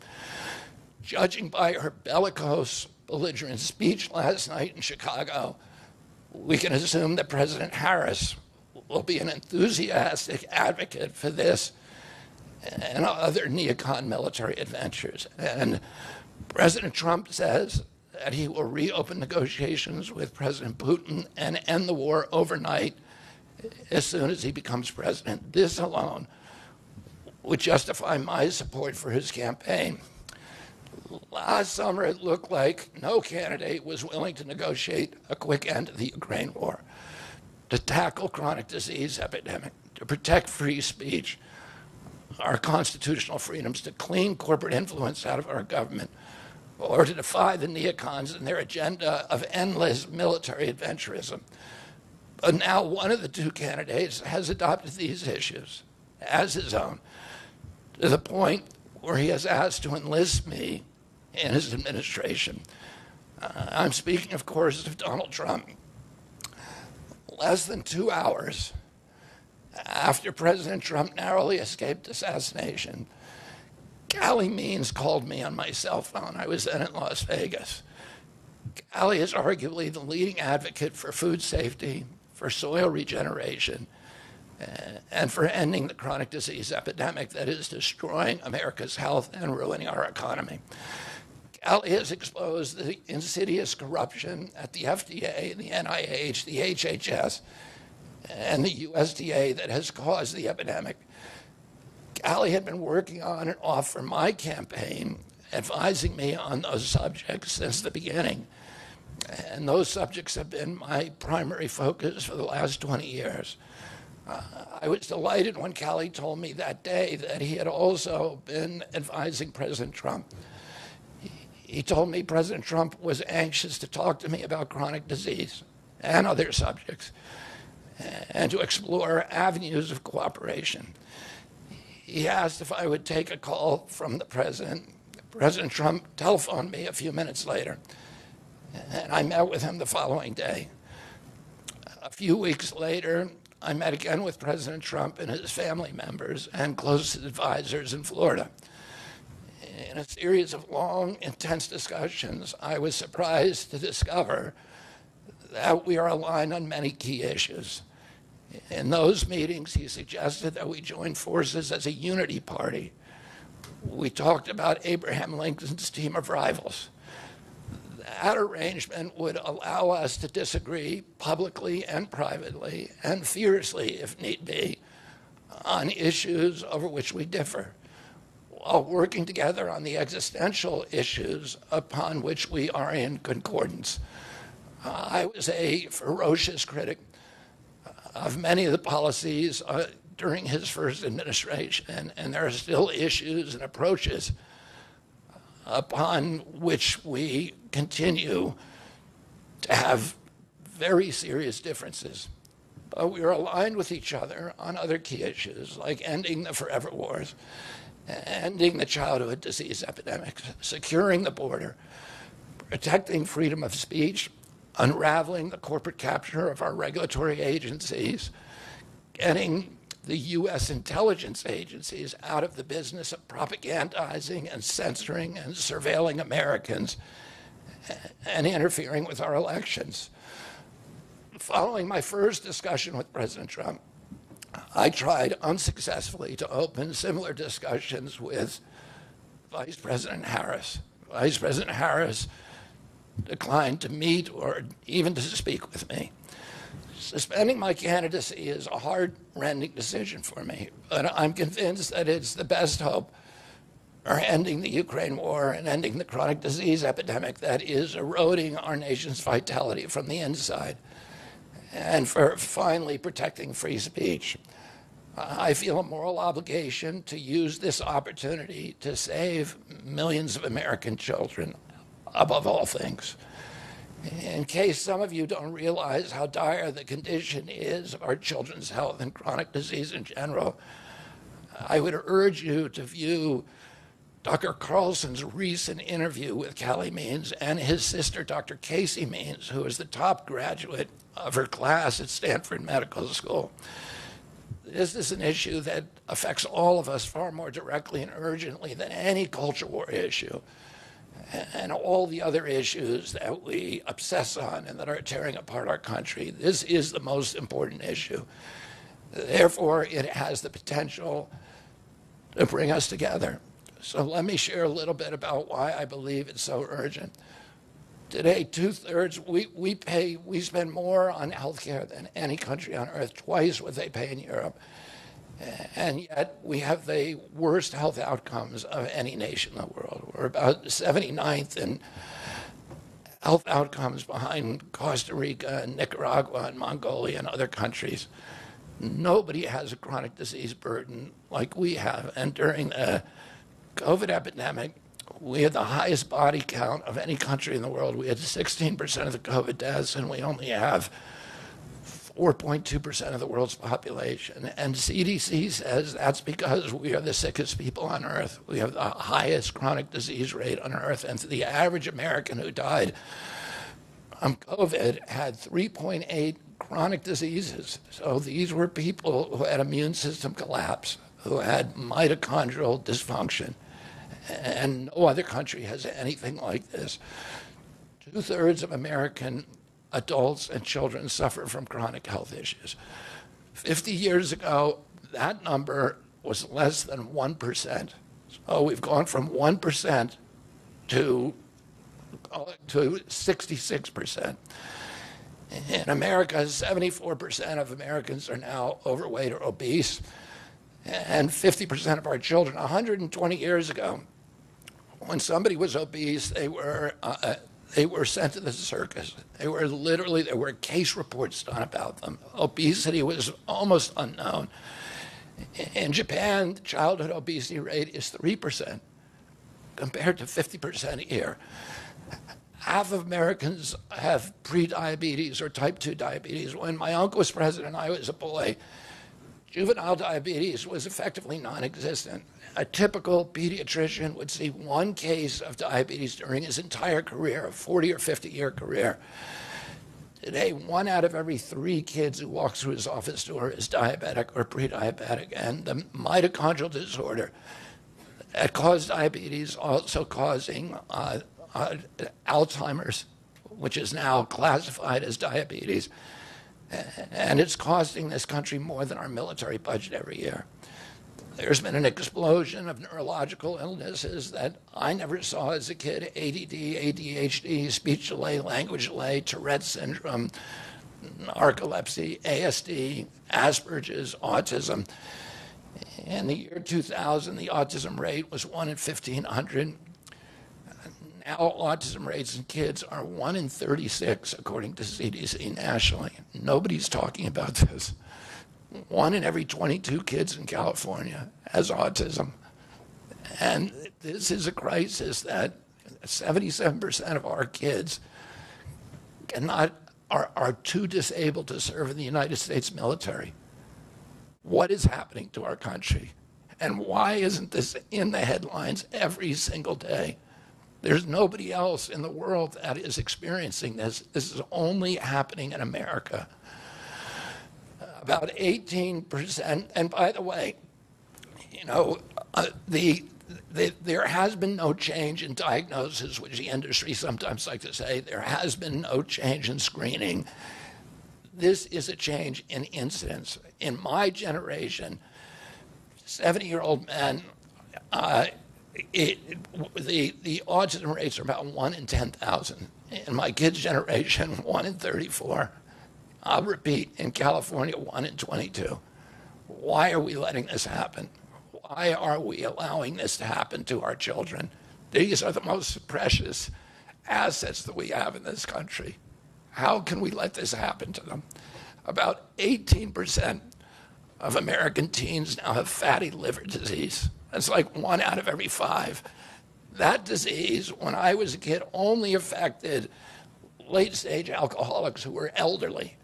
Judging by her bellicose, belligerent speech last night in Chicago, we can assume that President Harris will be an enthusiastic advocate for this and other neocon military adventures. And President Trump says that he will reopen negotiations with President Putin and end the war overnight as soon as he becomes president. This alone would justify my support for his campaign. Last summer, it looked like no candidate was willing to negotiate a quick end to the Ukraine war, to tackle chronic disease epidemic, to protect free speech, our constitutional freedoms, to clean corporate influence out of our government, or to defy the neocons and their agenda of endless military adventurism. But now one of the two candidates has adopted these issues as his own, to the point where he has asked to enlist me in his administration. I'm speaking, of course, of Donald Trump. Less than 2 hours after President Trump narrowly escaped assassination, Callie Means called me on my cell phone. I was then in Las Vegas. Callie is arguably the leading advocate for food safety, for soil regeneration, and for ending the chronic disease epidemic that is destroying America's health and ruining our economy. Callie has exposed the insidious corruption at the FDA, the NIH, the HHS, and the USDA that has caused the epidemic. Callie had been working on and off for my campaign, advising me on those subjects since the beginning. And those subjects have been my primary focus for the last 20 years. I was delighted when Callie told me that day that he had also been advising President Trump. He told me President Trump was anxious to talk to me about chronic disease and other subjects and to explore avenues of cooperation. He asked if I would take a call from the president. President Trump telephoned me a few minutes later, and I met with him the following day. A few weeks later, I met again with President Trump and his family members and closest advisors in Florida. In a series of long, intense discussions, I was surprised to discover that we are aligned on many key issues. In those meetings, he suggested that we join forces as a unity party. We talked about Abraham Lincoln's team of rivals. That arrangement would allow us to disagree publicly and privately and fiercely, if need be, on issues over which we differ, while working together on the existential issues upon which we are in concordance. I was a ferocious critic of many of the policies during his first administration, and there are still issues and approaches upon which we continue to have very serious differences. But we are aligned with each other on other key issues, like ending the forever wars, ending the childhood disease epidemic, securing the border, protecting freedom of speech, unraveling the corporate capture of our regulatory agencies, getting the U.S. intelligence agencies out of the business of propagandizing and censoring and surveilling Americans and interfering with our elections. Following my first discussion with President Trump, I tried unsuccessfully to open similar discussions with Vice President Harris. Vice President Harris declined to meet or even to speak with me. Suspending my candidacy is a heart-rending decision for me, but I'm convinced that it's the best hope for ending the Ukraine war and ending the chronic disease epidemic that is eroding our nation's vitality from the inside, and for finally protecting free speech. I feel a moral obligation to use this opportunity to save millions of American children, above all things. In case some of you don't realize how dire the condition is of our children's health and chronic disease in general, I would urge you to view Dr. Carlson's recent interview with Callie Means and his sister, Dr. Casey Means, who is the top graduate of her class at Stanford Medical School. This is an issue that affects all of us far more directly and urgently than any culture war issue and all the other issues that we obsess on and that are tearing apart our country. This is the most important issue. Therefore, it has the potential to bring us together. So let me share a little bit about why I believe it's so urgent. Today, two-thirds, we spend more on healthcare than any country on earth, twice what they pay in Europe. And yet we have the worst health outcomes of any nation in the world. We're about 79th in health outcomes behind Costa Rica and Nicaragua and Mongolia and other countries. Nobody has a chronic disease burden like we have. And during the COVID epidemic, we had the highest body count of any country in the world. We had 16% of the COVID deaths, and we only have 4.2% of the world's population. And CDC says that's because we are the sickest people on earth. We have the highest chronic disease rate on earth. And the average American who died from COVID had 3.8 chronic diseases. So these were people who had immune system collapse, who had mitochondrial dysfunction. And no other country has anything like this. Two-thirds of American adults and children suffer from chronic health issues. 50 years ago, that number was less than 1%. So we've gone from 1% to 66%. In America, 74% of Americans are now overweight or obese, and 50% of our children. 120 years ago, when somebody was obese, they were sent to the circus. There were case reports done about them. Obesity was almost unknown. In Japan, the childhood obesity rate is 3% compared to 50% here. Half of Americans have prediabetes or type 2 diabetes. When my uncle was president and I was a boy, juvenile diabetes was effectively non-existent. A typical pediatrician would see one case of diabetes during his entire career, a 40 or 50-year career. Today, 1 out of every 3 kids who walks through his office door is diabetic or pre-diabetic, and the mitochondrial disorder that caused diabetes also causing Alzheimer's, which is now classified as diabetes, and it's costing this country more than our military budget every year. There's been an explosion of neurological illnesses that I never saw as a kid: ADD, ADHD, speech delay, language delay, Tourette's syndrome, narcolepsy, ASD, Asperger's, autism. In the year 2000, the autism rate was 1 in 1,500. Now autism rates in kids are 1 in 36, according to CDC nationally. Nobody's talking about this. 1 in every 22 kids in California has autism. And this is a crisis that 77% of our kids are too disabled to serve in the United States military. What is happening to our country? And why isn't this in the headlines every single day? There's nobody else in the world that is experiencing this. This is only happening in America. About 18%, and by the way, you know, there has been no change in diagnosis, which the industry sometimes like to say. There has been no change in screening. This is a change in incidence. In my generation, 70-year-old men, the autism rates are about 1 in 10,000. In my kids' generation, 1 in 34. I'll repeat, in California, 1 in 22. Why are we letting this happen? Why are we allowing this to happen to our children? These are the most precious assets that we have in this country. How can we let this happen to them? About 18% of American teens now have fatty liver disease. That's like 1 out of every 5. That disease, when I was a kid, only affected late-stage alcoholics who were elderly.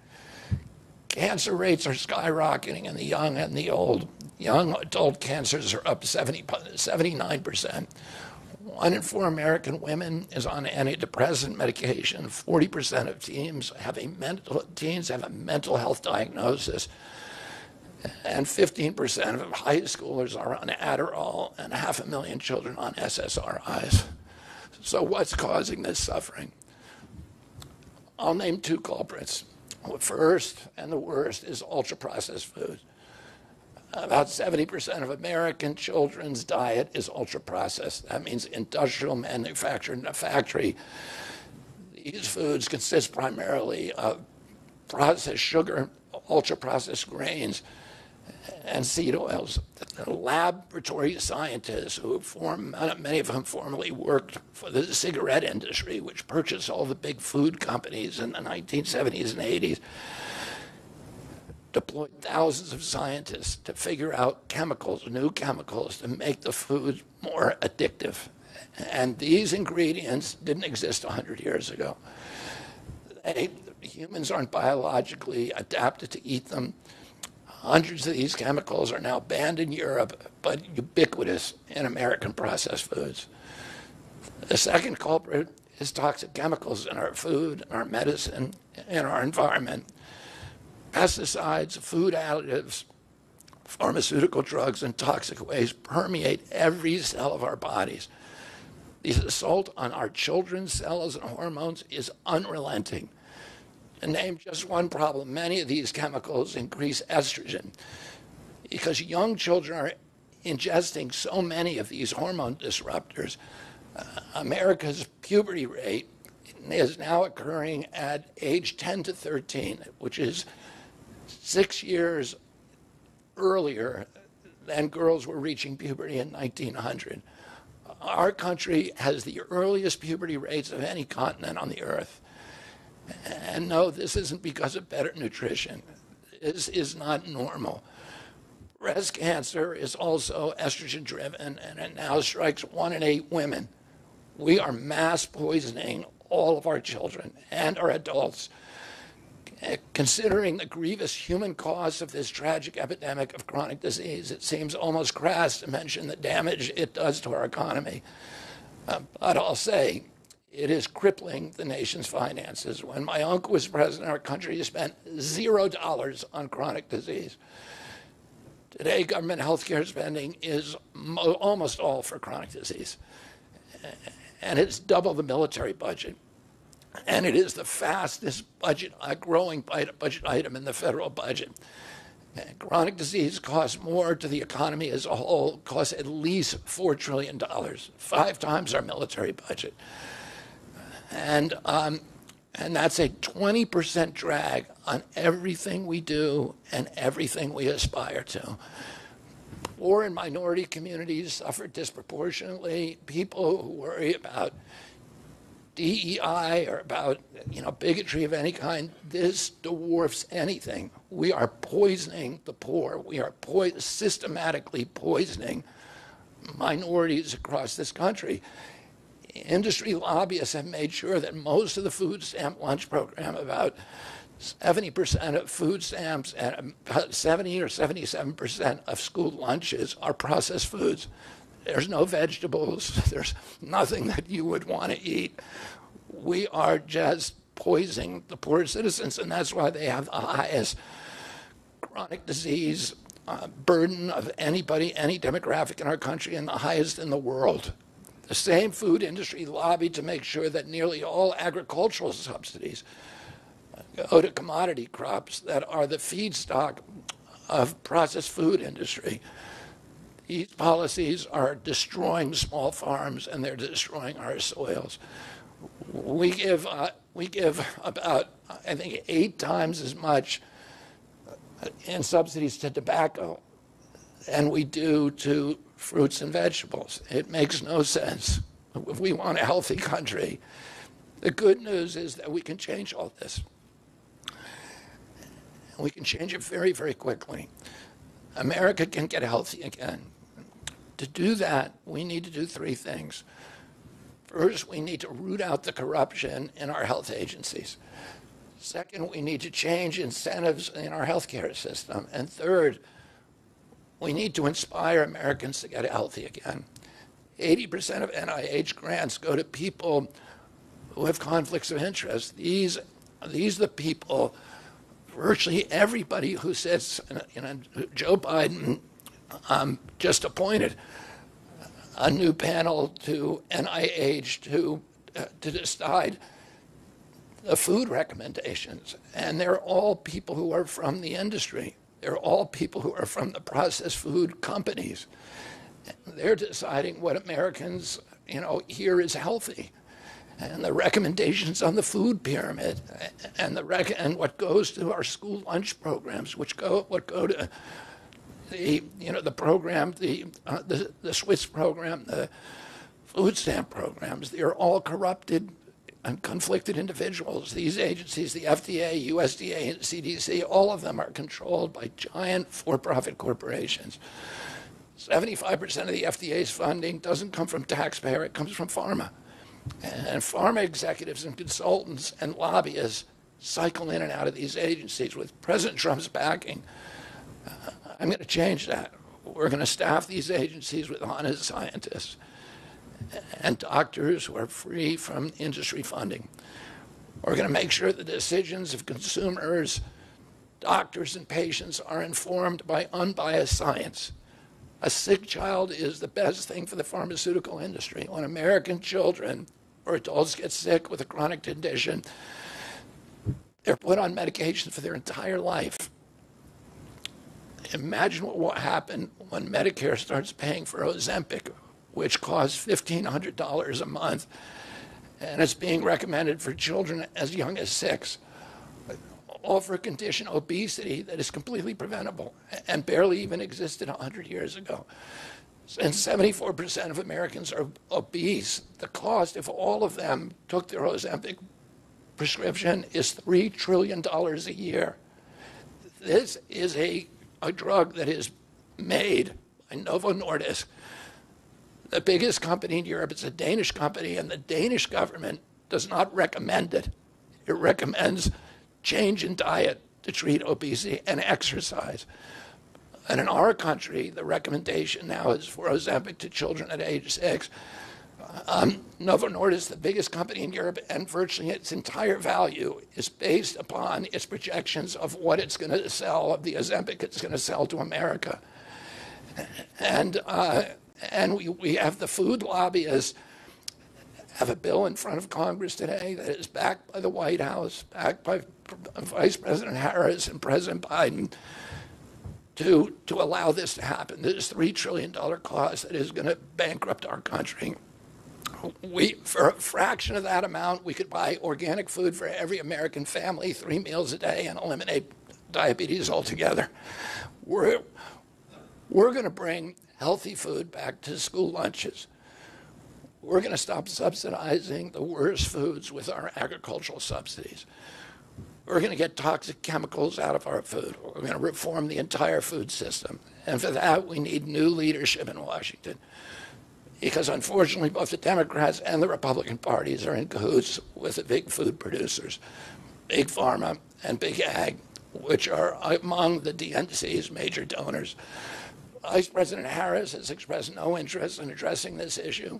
Cancer rates are skyrocketing in the young and the old. Young adult cancers are up 79%. 1 in 4 American women is on antidepressant medication. 40% of teens have a mental health diagnosis. And 15% of high schoolers are on Adderall, and 500,000 children on SSRIs. So what's causing this suffering? I'll name 2 culprits. The first and the worst is ultra-processed food. About 70% of American children's diet is ultra-processed. That means industrial manufactured in a factory. These foods consist primarily of processed sugar, ultra-processed grains, and seed oils. The laboratory scientists who many of whom formerly worked for the cigarette industry, which purchased all the big food companies in the 1970s and 80s, deployed thousands of scientists to figure out new chemicals to make the food more addictive. And these ingredients didn't exist 100 years ago. Humans aren't biologically adapted to eat them. Hundreds of these chemicals are now banned in Europe, but ubiquitous in American processed foods. The second culprit is toxic chemicals in our food, in our medicine, in our environment. Pesticides, food additives, pharmaceutical drugs, and toxic waste permeate every cell of our bodies. The assault on our children's cells and hormones is unrelenting. To name just one problem, many of these chemicals increase estrogen because young children are ingesting so many of these hormone disruptors. America's puberty rate is now occurring at age 10 to 13, which is 6 years earlier than girls were reaching puberty in 1900. Our country has the earliest puberty rates of any continent on the earth. And no, this isn't because of better nutrition. This is not normal. Breast cancer is also estrogen-driven, and it now strikes 1 in 8 women. We are mass poisoning all of our children and our adults. Considering the grievous human cost of this tragic epidemic of chronic disease, it seems almost crass to mention the damage it does to our economy. But I'll say, it is crippling the nation's finances. When my uncle was president, our country spent $0 on chronic disease. Today, government health care spending is almost all for chronic disease. And it's double the military budget. And it is the fastest growing budget item in the federal budget. And chronic disease costs more to the economy as a whole, costs at least $4 trillion, 5 times our military budget. And that's a 20% drag on everything we do and everything we aspire to. Poor and minority communities suffer disproportionately. People who worry about DEI or about bigotry of any kind, this dwarfs anything. We are poisoning the poor. We are systematically poisoning minorities across this country. Industry lobbyists have made sure that most of the food stamp lunch program, about 70% of food stamps and about 70 or 77% of school lunches are processed foods. There's no vegetables. There's nothing that you would want to eat. We are just poisoning the poor citizens, and that's why they have the highest chronic disease burden of anybody, any demographic in our country, and the highest in the world. The same food industry lobbied to make sure that nearly all agricultural subsidies go to commodity crops that are the feedstock of processed food industry. These policies are destroying small farms and they're destroying our soils. We give about, I think, 8 times as much in subsidies to tobacco than we do to fruits and vegetables. It makes no sense. If we want a healthy country, the good news is that we can change all this. We can change it very, very quickly. America can get healthy again. To do that, we need to do 3 things. First, we need to root out the corruption in our health agencies. Second, we need to change incentives in our healthcare system. And third, we need to inspire Americans to get healthy again. 80% of NIH grants go to people who have conflicts of interest. These are the people, virtually everybody who sits, Joe Biden just appointed a new panel to NIH to decide the food recommendations. And they're all people who are from the industry. They're all people who are from the processed food companies. They're deciding what Americans, here is healthy. And the recommendations on the food pyramid and what goes to our school lunch programs, what go to the program, the Swiss program, the food stamp programs, they're all corrupted and conflicted individuals. These agencies, the FDA, USDA, and CDC, all of them are controlled by giant for-profit corporations. 75% of the FDA's funding doesn't come from taxpayer, it comes from pharma. And pharma executives and consultants and lobbyists cycle in and out of these agencies. With President Trump's backing, I'm going to change that. We're going to staff these agencies with honest scientists and doctors who are free from industry funding. We're going to make sure the decisions of consumers, doctors, and patients are informed by unbiased science. A sick child is the best thing for the pharmaceutical industry. When American children or adults get sick with a chronic condition, they're put on medication for their entire life. Imagine what will happen when Medicare starts paying for Ozempic, which costs $1,500 a month, and it's being recommended for children as young as 6. All for a condition, obesity, that is completely preventable and barely even existed 100 years ago. And 74% of Americans are obese. The cost, if all of them took their Ozempic prescription, is $3 trillion a year. This is a drug that is made by Novo Nordisk, the biggest company in Europe. It's a Danish company, and the Danish government does not recommend it. It recommends change in diet to treat obesity and exercise. And in our country, the recommendation now is for Ozempic to children at age 6. Novo Nordisk, the biggest company in Europe, and virtually its entire value is based upon its projections of what it's going to sell, of the Ozempic it's going to sell to America. And we have the food lobbyists have a bill in front of Congress today that is backed by the White House, backed by Vice President Harris and President Biden, to allow this to happen. This $3 trillion cost that is going to bankrupt our country. For a fraction of that amount, we could buy organic food for every American family, 3 meals a day, and eliminate diabetes altogether. We're going to bring healthy food back to school lunches. We're going to stop subsidizing the worst foods with our agricultural subsidies. We're going to get toxic chemicals out of our food. We're going to reform the entire food system. And for that, we need new leadership in Washington. Because unfortunately, both the Democrats and the Republican parties are in cahoots with the big food producers, Big Pharma and Big Ag, which are among the DNC's major donors. Vice President Harris has expressed no interest in addressing this issue.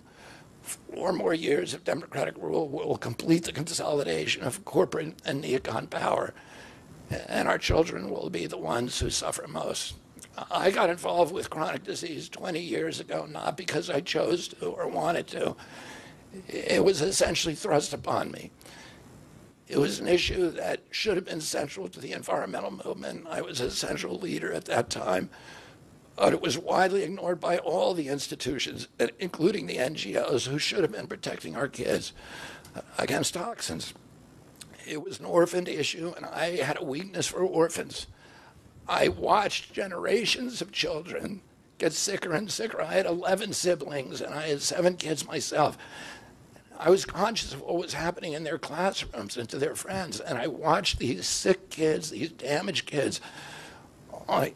4 more years of Democratic rule will complete the consolidation of corporate and neocon power, and our children will be the ones who suffer most. I got involved with chronic disease 20 years ago, not because I chose to or wanted to. It was essentially thrust upon me. It was an issue that should have been central to the environmental movement. I was a central leader at that time. but it was widely ignored by all the institutions, including the NGOs, who should have been protecting our kids against toxins. It was an orphan issue, and I had a weakness for orphans. I watched generations of children get sicker and sicker. I had 11 siblings, and I had 7 kids myself. I was conscious of what was happening in their classrooms and to their friends, and I watched these sick kids, these damaged kids.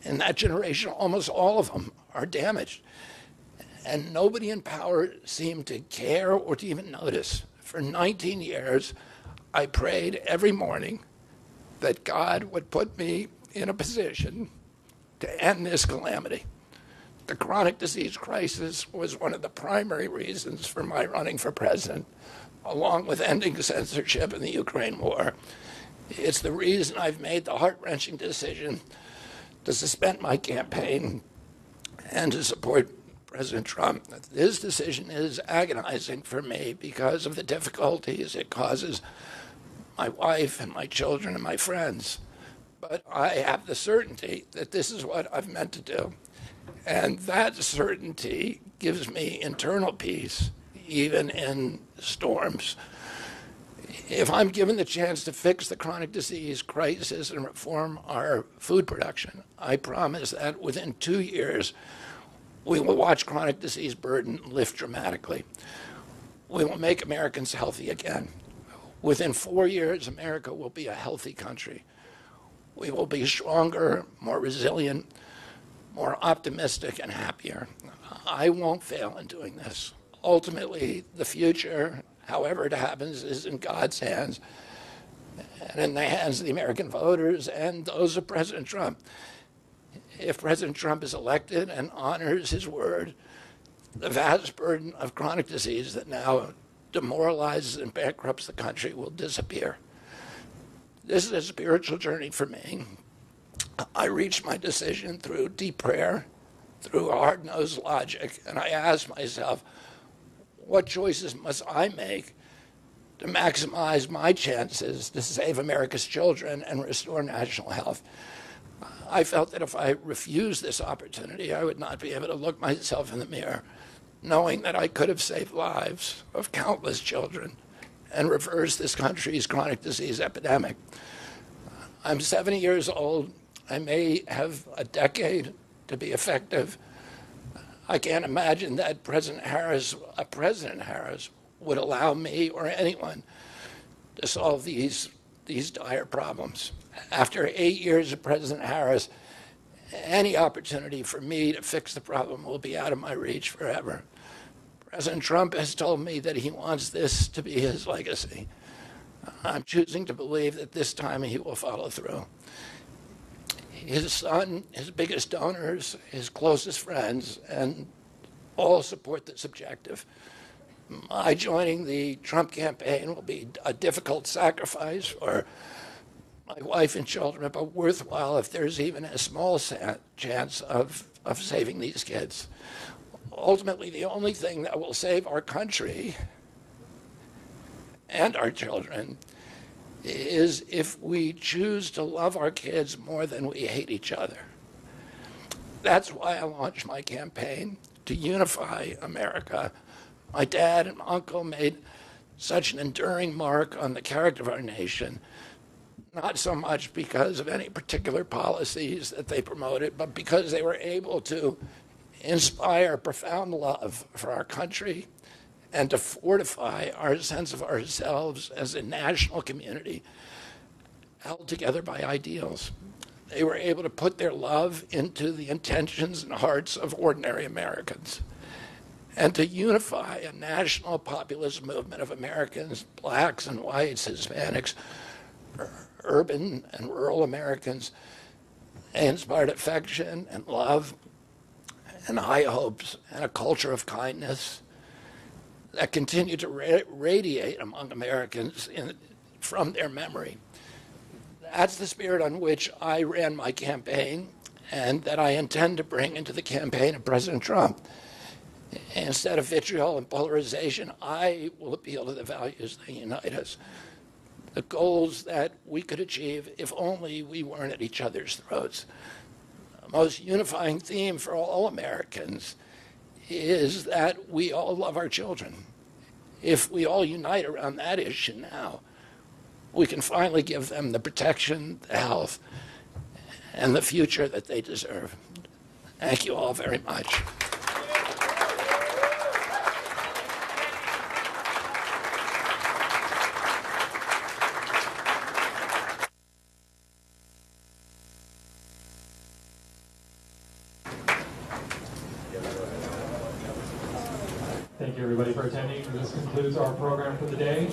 In that generation, almost all of them are damaged. And nobody in power seemed to care or to even notice. For 19 years, I prayed every morning that God would put me in a position to end this calamity. The chronic disease crisis was one of the primary reasons for my running for president, along with ending censorship in the Ukraine war. It's the reason I've made the heart-wrenching decision to suspend my campaign and to support President Trump. This decision is agonizing for me because of the difficulties it causes my wife and my children and my friends. But I have the certainty that this is what I've meant to do. And that certainty gives me internal peace, even in storms. If I'm given the chance to fix the chronic disease crisis and reform our food production, I promise that within 2 years, we will watch chronic disease burden lift dramatically. We will make Americans healthy again. Within 4 years, America will be a healthy country. We will be stronger, more resilient, more optimistic, and happier. I won't fail in doing this. Ultimately, the future, however it happens, is in God's hands and in the hands of the American voters and those of President Trump. If President Trump is elected and honors his word, the vast burden of chronic disease that now demoralizes and bankrupts the country will disappear. This is a spiritual journey for me. I reached my decision through deep prayer, through hard-nosed logic, and I asked myself, what choices must I make to maximize my chances to save America's children and restore national health? I felt that if I refused this opportunity, I would not be able to look myself in the mirror, knowing that I could have saved lives of countless children and reversed this country's chronic disease epidemic. I'm 70 years old. I may have a decade to be effective. I can't imagine that President Harris would allow me or anyone to solve these dire problems. After 8 years of President Harris, any opportunity for me to fix the problem will be out of my reach forever. President Trump has told me that he wants this to be his legacy. I'm choosing to believe that this time he will follow through. His son, his biggest donors, his closest friends, and all support this objective. My joining the Trump campaign will be a difficult sacrifice for my wife and children, but worthwhile if there's even a small chance of saving these kids. Ultimately, the only thing that will save our country and our children is if we choose to love our kids more than we hate each other. That's why I launched my campaign to unify America. My dad and uncle made such an enduring mark on the character of our nation, not so much because of any particular policies that they promoted, but because they were able to inspire profound love for our country and to fortify our sense of ourselves as a national community held together by ideals. They were able to put their love into the intentions and hearts of ordinary Americans and to unify a national populist movement of Americans, blacks and whites, Hispanics, urban and rural Americans. They inspired affection and love and high hopes and a culture of kindness that continue to radiate among Americans from their memory. That's the spirit on which I ran my campaign and that I intend to bring into the campaign of President Trump. Instead of vitriol and polarization, I will appeal to the values that unite us, the goals that we could achieve if only we weren't at each other's throats. the most unifying theme for all Americans is that we all love our children. If we all unite around that issue now, we can finally give them the protection, the health, and the future that they deserve. Thank you all very much. Thank you, everybody, for attending. This concludes our program for the day.